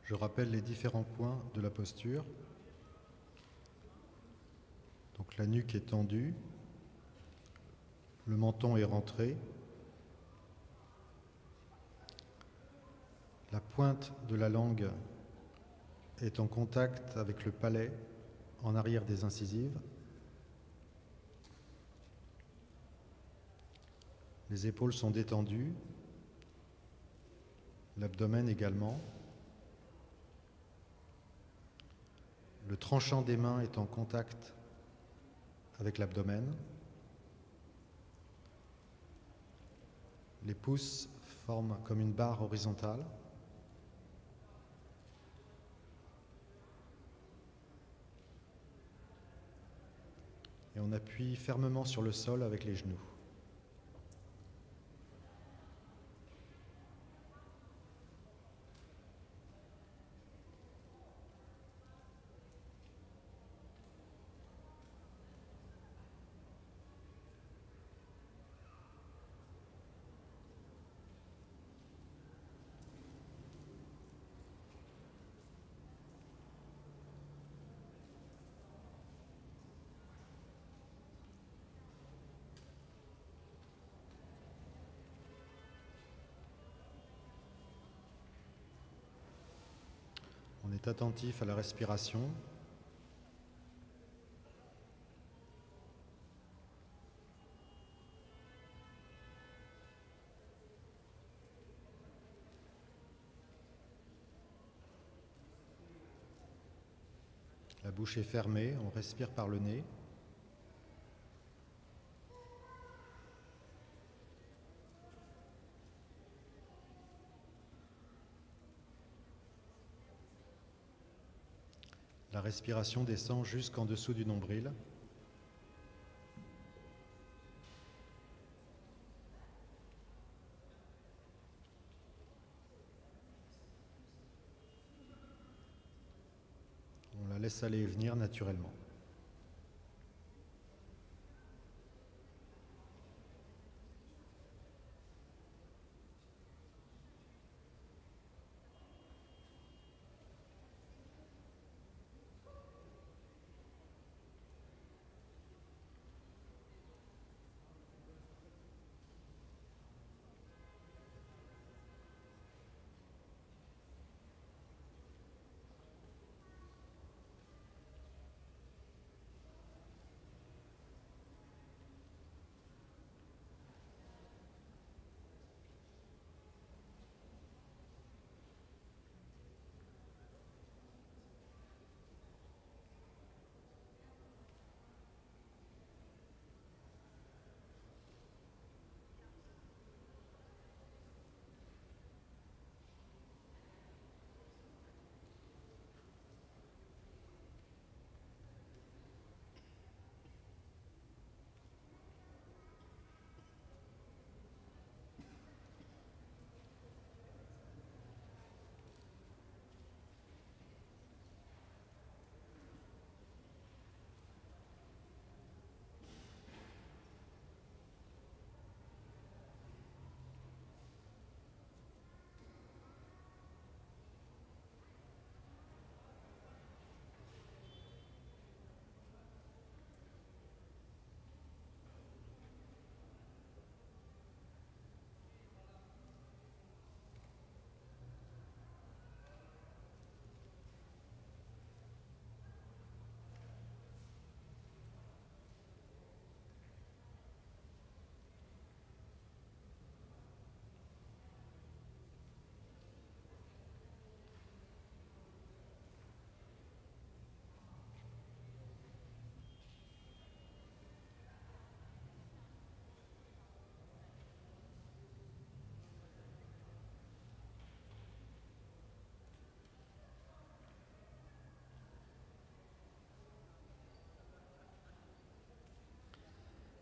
Je rappelle les différents points de la posture. Donc la nuque est tendue, le menton est rentré, la pointe de la langue est en contact avec le palais en arrière des incisives. Les épaules sont détendues, l'abdomen également. Le tranchant des mains est en contact avec l'abdomen. Les pouces forment comme une barre horizontale. Et on appuie fermement sur le sol avec les genoux. On est attentif à la respiration. La bouche est fermée, on respire par le nez. La respiration descend jusqu'en dessous du nombril. On la laisse aller et venir naturellement.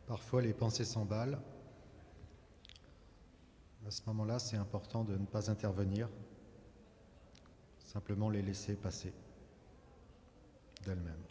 Parfois, les pensées s'emballent. À ce moment-là, c'est important de ne pas intervenir, simplement les laisser passer d'elles-mêmes.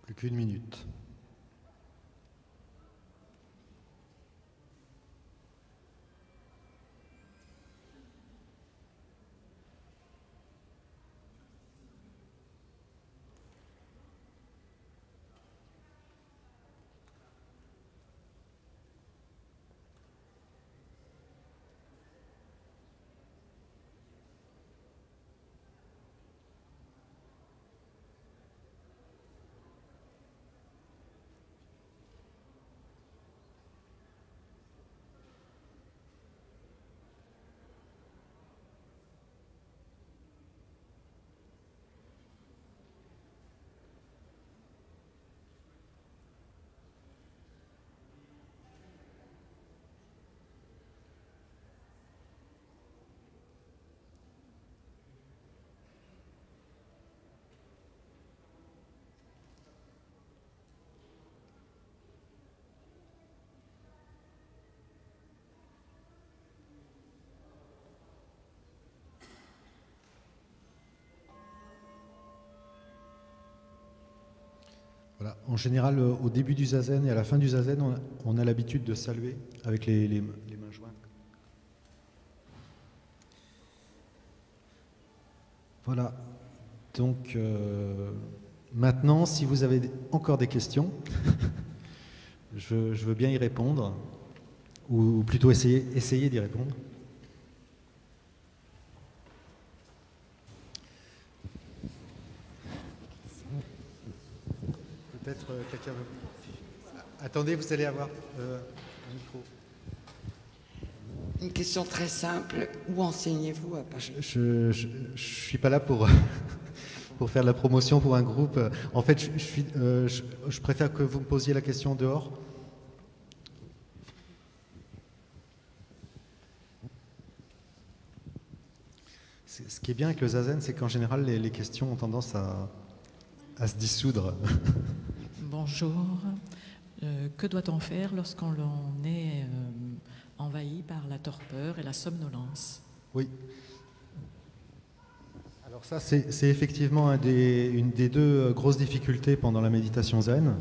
Plus qu'une minute. Voilà. En général, au début du zazen et à la fin du zazen, on a l'habitude de saluer avec les mains jointes. Voilà. Donc, maintenant, si vous avez encore des questions, je veux bien y répondre, ou plutôt essayer d'y répondre. Peut-être quelqu'un veut... Attendez, vous allez avoir un micro. Une question très simple. Où enseignez-vous à Paris? Je suis pas là pour, pour faire de la promotion pour un groupe. En fait, je préfère que vous me posiez la question dehors. Ce qui est bien avec le zazen, c'est qu'en général, les questions ont tendance à se dissoudre. Bonjour. Que doit-on faire lorsqu'on est envahi par la torpeur et la somnolence? Oui. Alors ça, c'est effectivement une des deux grosses difficultés pendant la méditation zen.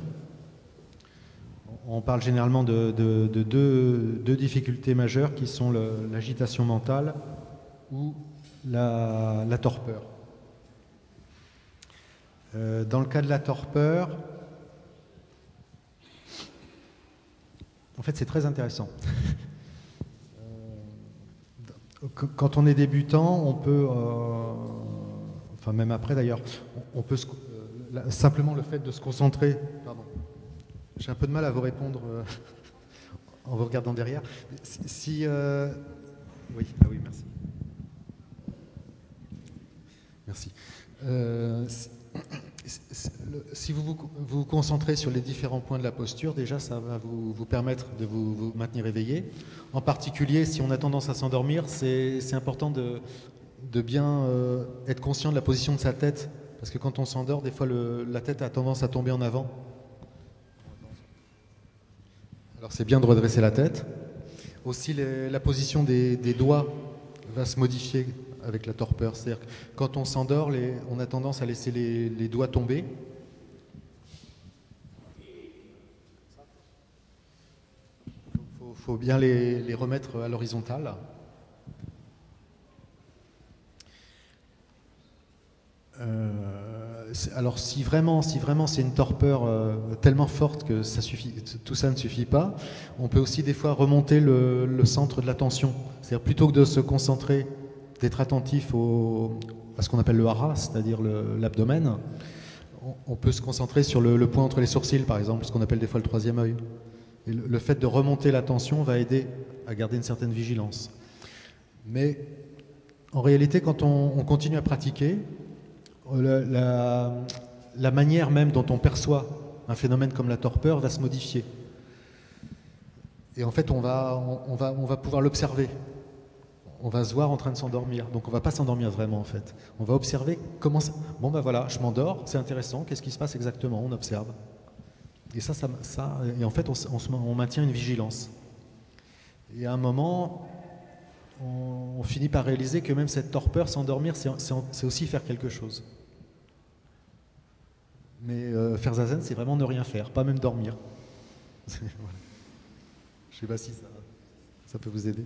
On parle généralement de deux difficultés majeures qui sont l'agitation mentale ou la torpeur. Dans le cas de la torpeur, en fait, c'est très intéressant. Quand on est débutant, on peut, enfin même après d'ailleurs, on peut simplement le fait de se concentrer. Pardon. J'ai un peu de mal à vous répondre en vous regardant derrière. Oui, ah oui, merci. Merci. Si vous vous concentrez sur les différents points de la posture, déjà ça va vous permettre de vous maintenir éveillé. En particulier, si on a tendance à s'endormir, c'est important de bien être conscient de la position de sa tête, parce que quand on s'endort, des fois la tête a tendance à tomber en avant. Alors c'est bien de redresser la tête. Aussi la position des doigts va se modifier avec la torpeur. C'est-à-dire que quand on s'endort, on a tendance à laisser les doigts tomber. Il faut bien les remettre à l'horizontale. Alors si vraiment c'est une torpeur tellement forte que tout ça ne suffit pas, on peut aussi des fois remonter le centre de l'attention. C'est-à-dire plutôt que de se concentrer, d'être attentif à ce qu'on appelle le hara, c'est-à-dire l'abdomen, on peut se concentrer sur le point entre les sourcils, par exemple, ce qu'on appelle des fois le troisième œil. Et le fait de remonter l'attention va aider à garder une certaine vigilance. Mais en réalité, quand on continue à pratiquer, la manière même dont on perçoit un phénomène comme la torpeur va se modifier. Et en fait, on va pouvoir l'observer. On va se voir en train de s'endormir. Donc on ne va pas s'endormir vraiment en fait. On va observer comment ça... Bon ben voilà, je m'endors, c'est intéressant, qu'est-ce qui se passe exactement? On observe. Et et en fait on maintient une vigilance. Et à un moment, on finit par réaliser que même cette torpeur, s'endormir, c'est aussi faire quelque chose. Mais faire zazen, c'est vraiment ne rien faire, pas même dormir. Voilà. Je ne sais pas si ça peut vous aider.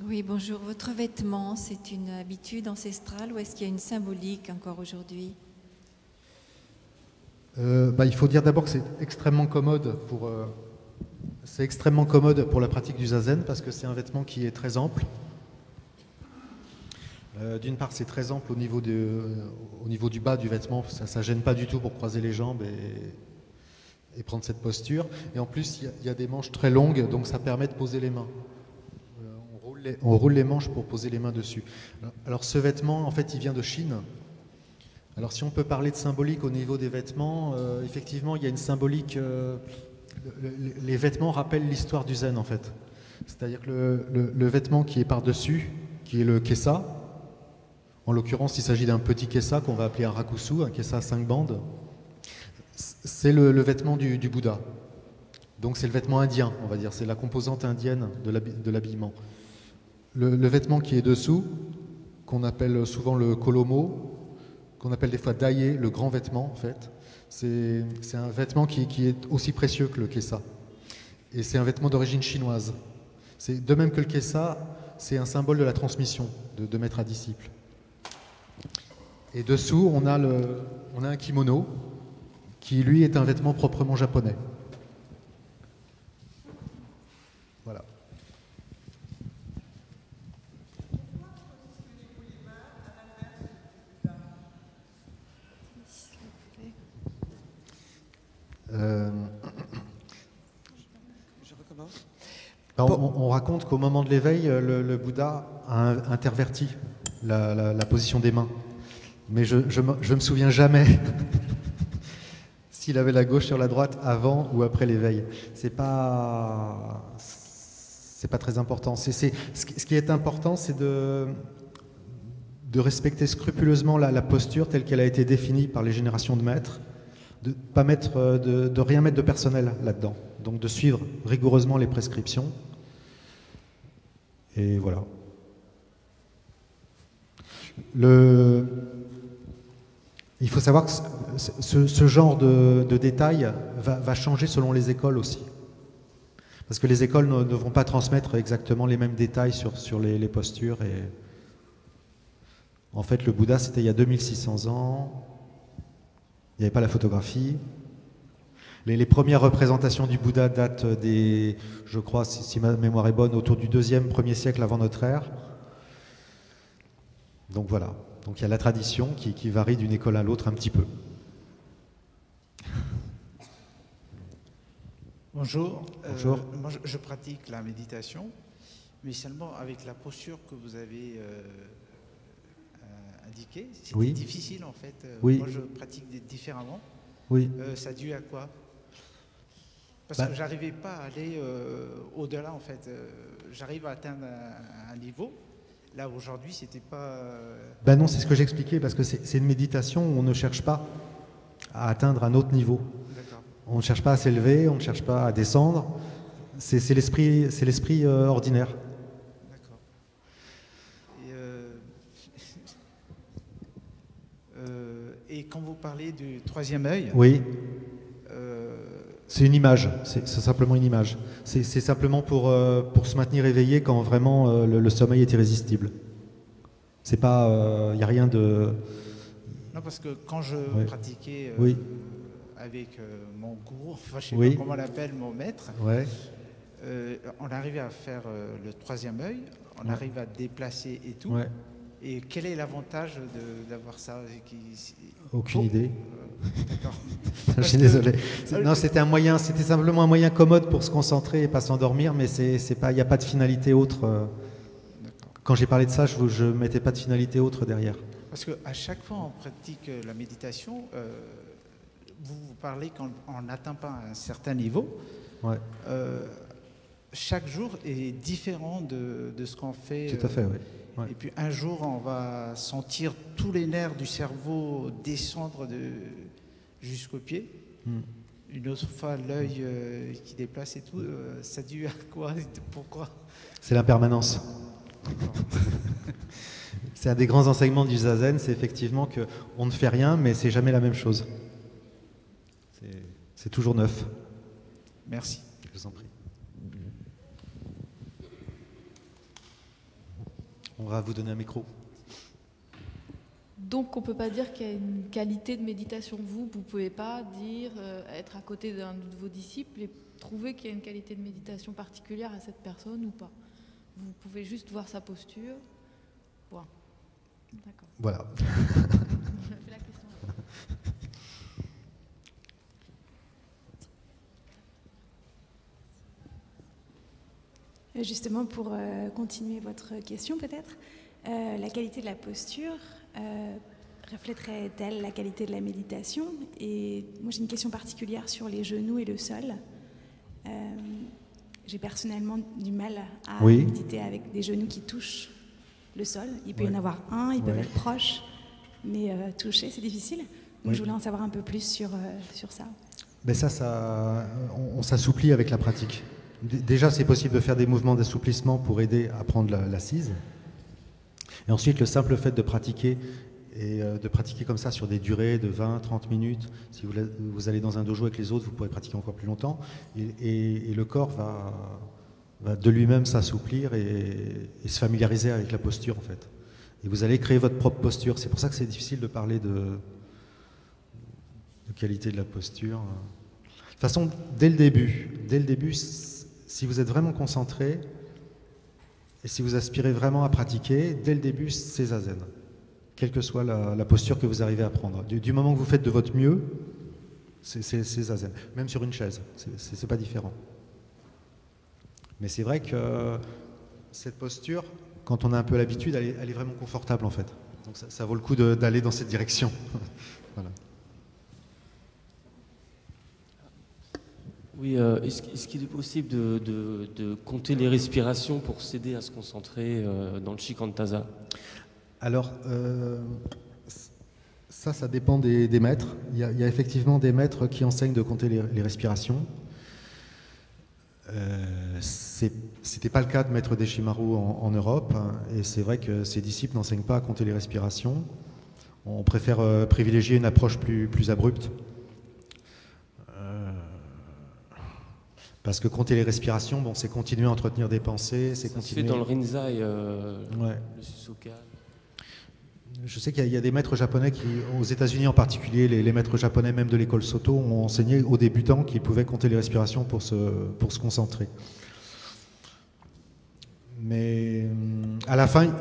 Oui, bonjour. Votre vêtement, c'est une habitude ancestrale ou est-ce qu'il y a une symbolique encore aujourd'hui? Il faut dire d'abord que c'est extrêmement commode pour la pratique du zazen parce que c'est un vêtement qui est très ample. D'une part, c'est très ample au niveau du bas du vêtement, ça ne gêne pas du tout pour croiser les jambes et prendre cette posture. Et en plus, il y a des manches très longues, donc ça permet de poser les mains. On roule les manches pour poser les mains dessus. Alors ce vêtement, en fait, il vient de Chine. Alors si on peut parler de symbolique au niveau des vêtements, effectivement, il y a une symbolique. Les vêtements rappellent l'histoire du zen, en fait. C'est-à-dire que le vêtement qui est par-dessus, qui est le kessa, en l'occurrence, il s'agit d'un petit kessa qu'on va appeler un rakusu, un kessa à 5 bandes, c'est le vêtement du Bouddha. Donc c'est le vêtement indien, on va dire, c'est la composante indienne de l'habillement. Le vêtement qui est dessous, qu'on appelle souvent le kolomo, qu'on appelle des fois daye, le grand vêtement en fait, c'est un vêtement qui est aussi précieux que le kessa. Et c'est un vêtement d'origine chinoise. De même que le kessa, c'est un symbole de la transmission de maître à disciple. Et dessous, on a un kimono qui, lui, est un vêtement proprement japonais. Voilà. Je recommence. On raconte qu'au moment de l'éveil, le Bouddha a interverti la position des mains. Mais je me souviens jamais s'il avait la gauche sur la droite avant ou après l'éveil. C'est pas très important. Ce qui est important, c'est de respecter scrupuleusement la posture telle qu'elle a été définie par les générations de maîtres, de rien mettre de personnel là-dedans. Donc de suivre rigoureusement les prescriptions. Et voilà. Il faut savoir que ce genre de détails va changer selon les écoles aussi. Parce que les écoles ne vont pas transmettre exactement les mêmes détails sur les postures. Et en fait, le Bouddha, c'était il y a 2600 ans. Il n'y avait pas la photographie. Les premières représentations du Bouddha datent je crois, si ma mémoire est bonne, autour du 2e, 1er siècle avant notre ère. Donc voilà. Donc il y a la tradition qui varie d'une école à l'autre un petit peu. Bonjour. Bonjour. Moi, je pratique la méditation, mais seulement avec la posture que vous avez indiquée. C'était Oui. difficile en fait. Oui. Moi, je pratique différemment. Oui. Ça a dû à quoi? Parce que j'arrivais pas à aller au-delà en fait. J'arrive à atteindre un niveau. Là aujourd'hui, c'était pas. Non, c'est ce que j'expliquais parce que c'est une méditation où on ne cherche pas à atteindre un autre niveau. D'accord. On ne cherche pas à s'élever, on ne cherche pas à descendre. C'est l'esprit ordinaire. D'accord. Et quand vous parlez du 3e œil. Oui. C'est une image, c'est simplement une image. C'est simplement pour se maintenir éveillé quand vraiment le sommeil est irrésistible. C'est pas, il n'y a rien de. Non, parce que quand je pratiquais avec mon gourou, enfin je sais pas comment on l'appelle, mon maître, on arrivait à faire le 3e œil, on arrive à déplacer et tout. Ouais. Et quel est l'avantage d'avoir ça? Aucune idée. D'accord. Je suis désolé. Non, c'était simplement un moyen commode pour se concentrer et pas s'endormir, mais il n'y a pas de finalité autre. Quand j'ai parlé de ça, je ne mettais pas de finalité autre derrière. Parce qu'à chaque fois on pratique la méditation, vous parlez quand on n'atteint pas un certain niveau. Ouais. Chaque jour est différent de ce qu'on fait. Tout à fait, oui. Ouais. Et puis un jour, on va sentir tous les nerfs du cerveau descendre jusqu'aux pieds. Une autre fois, l'œil qui déplace et tout. Ça dû à quoi? Pourquoi? C'est l'impermanence. C'est un des grands enseignements du Zazen, c'est effectivement qu'on ne fait rien, mais c'est jamais la même chose. C'est toujours neuf. Merci. Je vous en prie. On va vous donner un micro. Donc on ne peut pas dire qu'il y a une qualité de méditation. Vous ne pouvez pas dire, être à côté d'un de vos disciples et trouver qu'il y a une qualité de méditation particulière à cette personne ou pas. Vous pouvez juste voir sa posture. Point. D'accord. Voilà. J'avais la question. Justement, pour continuer votre question peut-être, la qualité de la posture reflèterait-elle la qualité de la méditation? Et moi j'ai une question particulière sur les genoux et le sol. J'ai personnellement du mal à méditer avec des genoux qui touchent le sol. Il peut y en avoir un, ils peuvent être proches, mais toucher c'est difficile. Donc je voulais en savoir un peu plus sur ça. Mais on s'assouplit avec la pratique. Déjà, c'est possible de faire des mouvements d'assouplissement pour aider à prendre l'assise. Et ensuite, le simple fait de pratiquer, et de pratiquer comme ça sur des durées de 20-30 minutes, si vous allez dans un dojo avec les autres, vous pourrez pratiquer encore plus longtemps, et le corps va de lui-même s'assouplir et se familiariser avec la posture, en fait. Et vous allez créer votre propre posture. C'est pour ça que c'est difficile de parler de qualité de la posture. De toute façon, dès le début, si vous êtes vraiment concentré et si vous aspirez vraiment à pratiquer, dès le début, c'est Zazen. Quelle que soit la posture que vous arrivez à prendre. Du moment que vous faites de votre mieux, c'est Zazen. Même sur une chaise, c'est pas différent. Mais c'est vrai que cette posture, quand on a un peu l'habitude, elle est vraiment confortable en fait. Donc ça vaut le coup d'aller dans cette direction. Voilà. Oui, est-ce qu'il est possible de compter les respirations pour s'aider à se concentrer dans le Shikantaza? Alors, ça dépend des maîtres. Il y a effectivement des maîtres qui enseignent de compter les respirations. C'était pas le cas de maître Deshimaru en Europe, hein, et c'est vrai que ses disciples n'enseignent pas à compter les respirations. On préfère privilégier une approche plus abrupte. Parce que compter les respirations, bon, c'est continuer à entretenir des pensées, c'est continuer. Se fait dans le Rinzai, le Susoka. Je sais qu'il y a des maîtres japonais qui, aux États-Unis en particulier, les maîtres japonais même de l'école Soto, ont enseigné aux débutants qu'ils pouvaient compter les respirations pour se concentrer. Mais à la fin,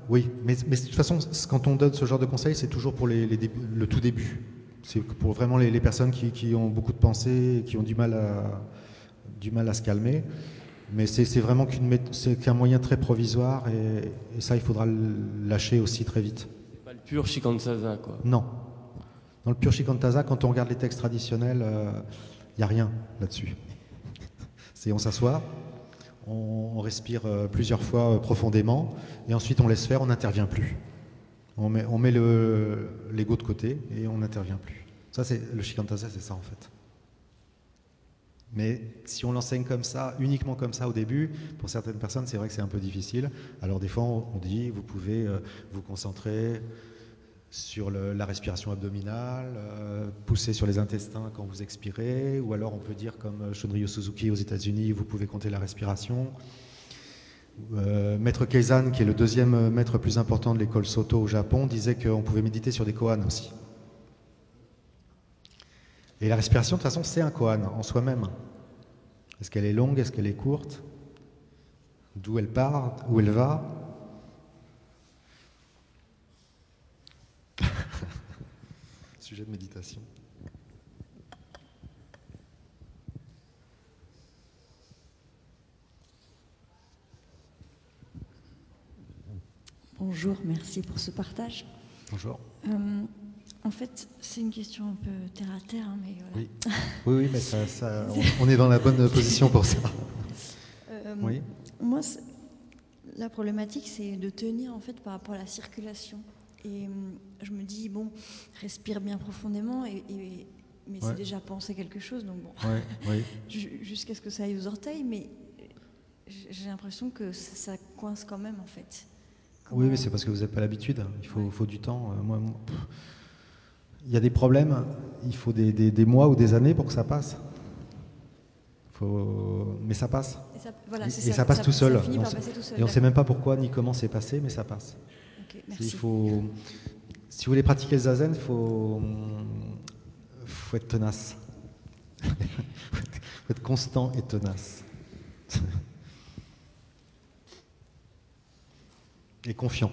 oui. Mais de toute façon, quand on donne ce genre de conseils, c'est toujours pour le tout début. C'est pour vraiment les personnes qui ont beaucoup de pensées, qui ont du mal à se calmer. Mais c'est vraiment qu'un moyen très provisoire et ça, il faudra le lâcher aussi très vite. C'est pas le pur Shikantaza, quoi. Non. Dans le pur Shikantaza, quand on regarde les textes traditionnels, il n'y a rien là-dessus. On s'assoit, on respire plusieurs fois profondément et ensuite on laisse faire, on n'intervient plus. On met l'ego de côté et on n'intervient plus. Ça, le Shikantaza, c'est ça en fait. Mais si on l'enseigne comme ça, uniquement comme ça au début, pour certaines personnes, c'est vrai que c'est un peu difficile. Alors des fois, on dit, vous pouvez vous concentrer sur la respiration abdominale, pousser sur les intestins quand vous expirez, ou alors on peut dire comme Shunryu Suzuki aux États-Unis, vous pouvez compter la respiration. Maître Keizan, qui est le deuxième maître plus important de l'école Soto au Japon, disait qu'on pouvait méditer sur des koans aussi. Et la respiration, de toute façon, c'est un koan en soi-même. Est-ce qu'elle est longue? Est-ce qu'elle est courte? D'où elle part? Où elle va? Sujet de méditation. Bonjour, merci pour ce partage. Bonjour. En fait, c'est une question un peu terre à terre, hein, mais voilà. Oui, mais on est dans la bonne position pour ça. Oui. Moi, la problématique, c'est de tenir en fait par rapport à la circulation. Et je me dis, bon, respire bien profondément, mais c'est déjà penser quelque chose, donc bon, jusqu'à ce que ça aille aux orteils, mais j'ai l'impression que ça coince quand même en fait. Oui, mais c'est parce que vous n'avez pas l'habitude. Il faut du temps. Il y a des problèmes, il faut des mois ou des années pour que ça passe. Mais ça passe. Et ça passe tout seul. Et on ne sait même pas pourquoi ni comment c'est passé, mais ça passe. Okay, merci. Si vous voulez pratiquer le zazen, il faut être tenace. Il faut être constant et tenace. Et confiant.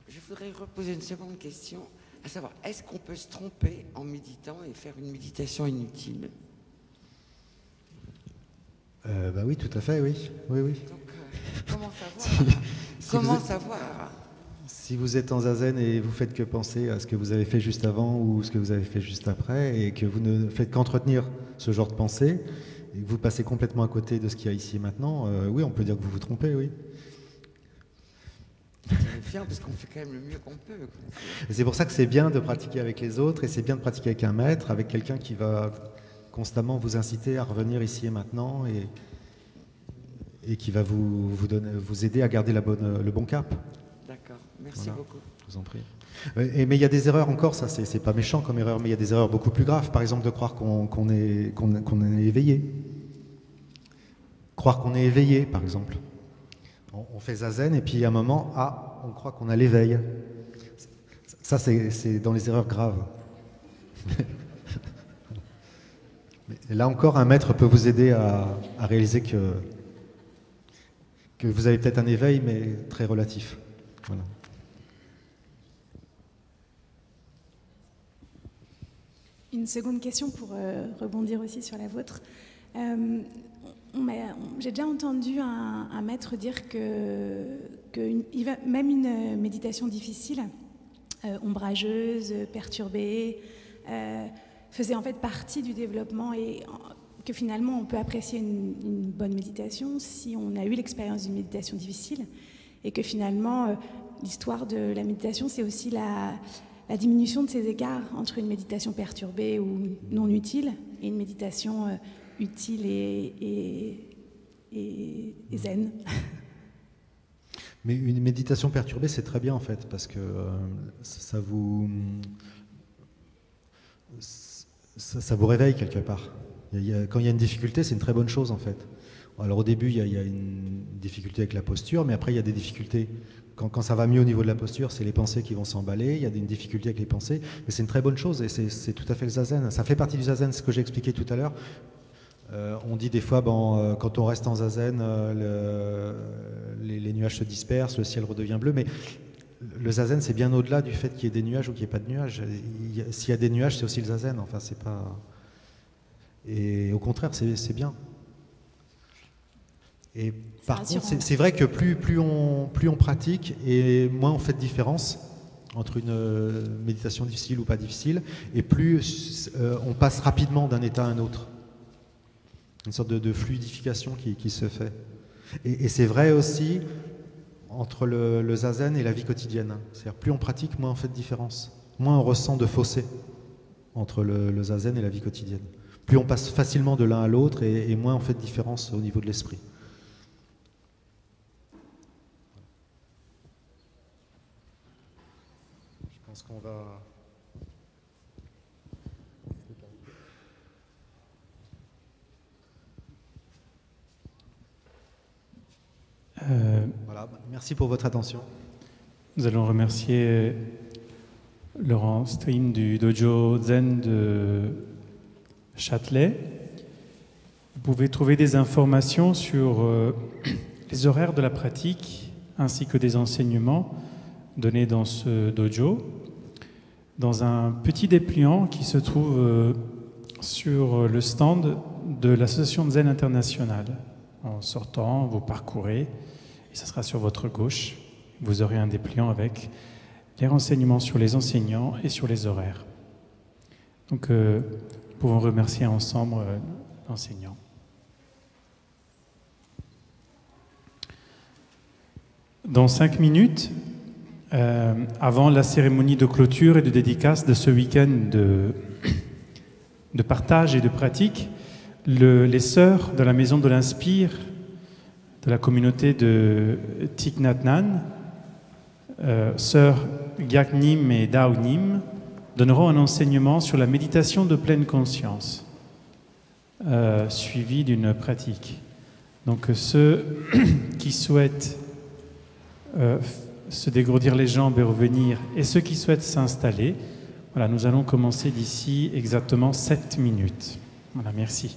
Je voudrais reposer une seconde question, à savoir, est-ce qu'on peut se tromper en méditant et faire une méditation inutile? Bah oui, tout à fait, oui. Donc, comment savoir Comment savoir Si vous êtes en zazen et vous faites que penser à ce que vous avez fait juste avant ou ce que vous avez fait juste après, et que vous ne faites qu'entretenir ce genre de pensée, et que vous passez complètement à côté de ce qu'il y a ici et maintenant, oui, on peut dire que vous vous trompez, oui. C'est bien parce qu'on fait quand même le mieux qu'on peut. Et c'est pour ça que c'est bien de pratiquer avec les autres, et c'est bien de pratiquer avec un maître, avec quelqu'un qui va constamment vous inciter à revenir ici et maintenant, et qui va vous aider à garder le bon cap. D'accord, merci beaucoup. Je vous en prie. Mais il y a des erreurs encore, ça c'est pas méchant comme erreur, mais il y a des erreurs beaucoup plus graves. Par exemple, de croire qu'on est éveillé. Croire qu'on est éveillé, par exemple. On fait zazen et puis à un moment, on croit qu'on a l'éveil. Ça, c'est dans les erreurs graves. Et là encore, un maître peut vous aider à réaliser que vous avez peut-être un éveil, mais très relatif. Voilà. Une seconde question pour rebondir aussi sur la vôtre. J'ai déjà entendu un maître dire que même une méditation difficile, ombrageuse, perturbée, faisait en fait partie du développement, et que finalement on peut apprécier une bonne méditation si on a eu l'expérience d'une méditation difficile, et que finalement l'histoire de la méditation, c'est aussi la diminution de ces écarts entre une méditation perturbée ou non utile et une méditation utile et zen. Mais une méditation perturbée, c'est très bien en fait, parce que ça vous réveille quelque part. Quand il y a une difficulté, c'est une très bonne chose en fait. Alors au début, il y a une difficulté avec la posture, mais après il y a des difficultés. Quand ça va mieux au niveau de la posture, c'est les pensées qui vont s'emballer, il y a une difficulté avec les pensées, mais c'est une très bonne chose, et c'est tout à fait le zazen. Ça fait partie du zazen, ce que j'ai expliqué tout à l'heure. On dit des fois, quand on reste en zazen, les nuages se dispersent, le ciel redevient bleu, mais le zazen, c'est bien au-delà du fait qu'il y ait des nuages ou qu'il n'y ait pas de nuages. S'il y a des nuages, c'est aussi le zazen. Enfin, c'est pas... Et au contraire, c'est bien. Et par contre, c'est vrai que plus on pratique, et moins on fait de différence entre une méditation difficile ou pas difficile, et plus on passe rapidement d'un état à un autre. Une sorte de fluidification qui se fait. Et c'est vrai aussi entre le zazen et la vie quotidienne. C'est-à-dire plus on pratique, moins on fait de différence. Moins on ressent de fossé entre le zazen et la vie quotidienne. Plus on passe facilement de l'un à l'autre, et moins on fait de différence au niveau de l'esprit. Je pense qu'on va... Voilà, merci pour votre attention. Nous allons remercier Laurent Stream du Dojo Zen de Châtelet. Vous pouvez trouver des informations sur les horaires de la pratique ainsi que des enseignements donnés dans ce dojo dans un petit dépliant qui se trouve sur le stand de l'Association Zen Internationale. En sortant, vous parcourez, et ça sera sur votre gauche. Vous aurez un dépliant avec les renseignements sur les enseignants et sur les horaires. Donc, nous pouvons remercier ensemble l'enseignant. Dans 5 minutes, avant la cérémonie de clôture et de dédicace de ce week-end de partage et de pratique, les sœurs de la Maison de l'Inspire, de la communauté de Thich Nhat Hanh, sœurs Gyak Nim et Dao Nim, donneront un enseignement sur la méditation de pleine conscience, suivi d'une pratique. Donc ceux qui souhaitent se dégourdir les jambes et revenir, et ceux qui souhaitent s'installer, voilà, nous allons commencer d'ici exactement 7 minutes. Voilà, merci.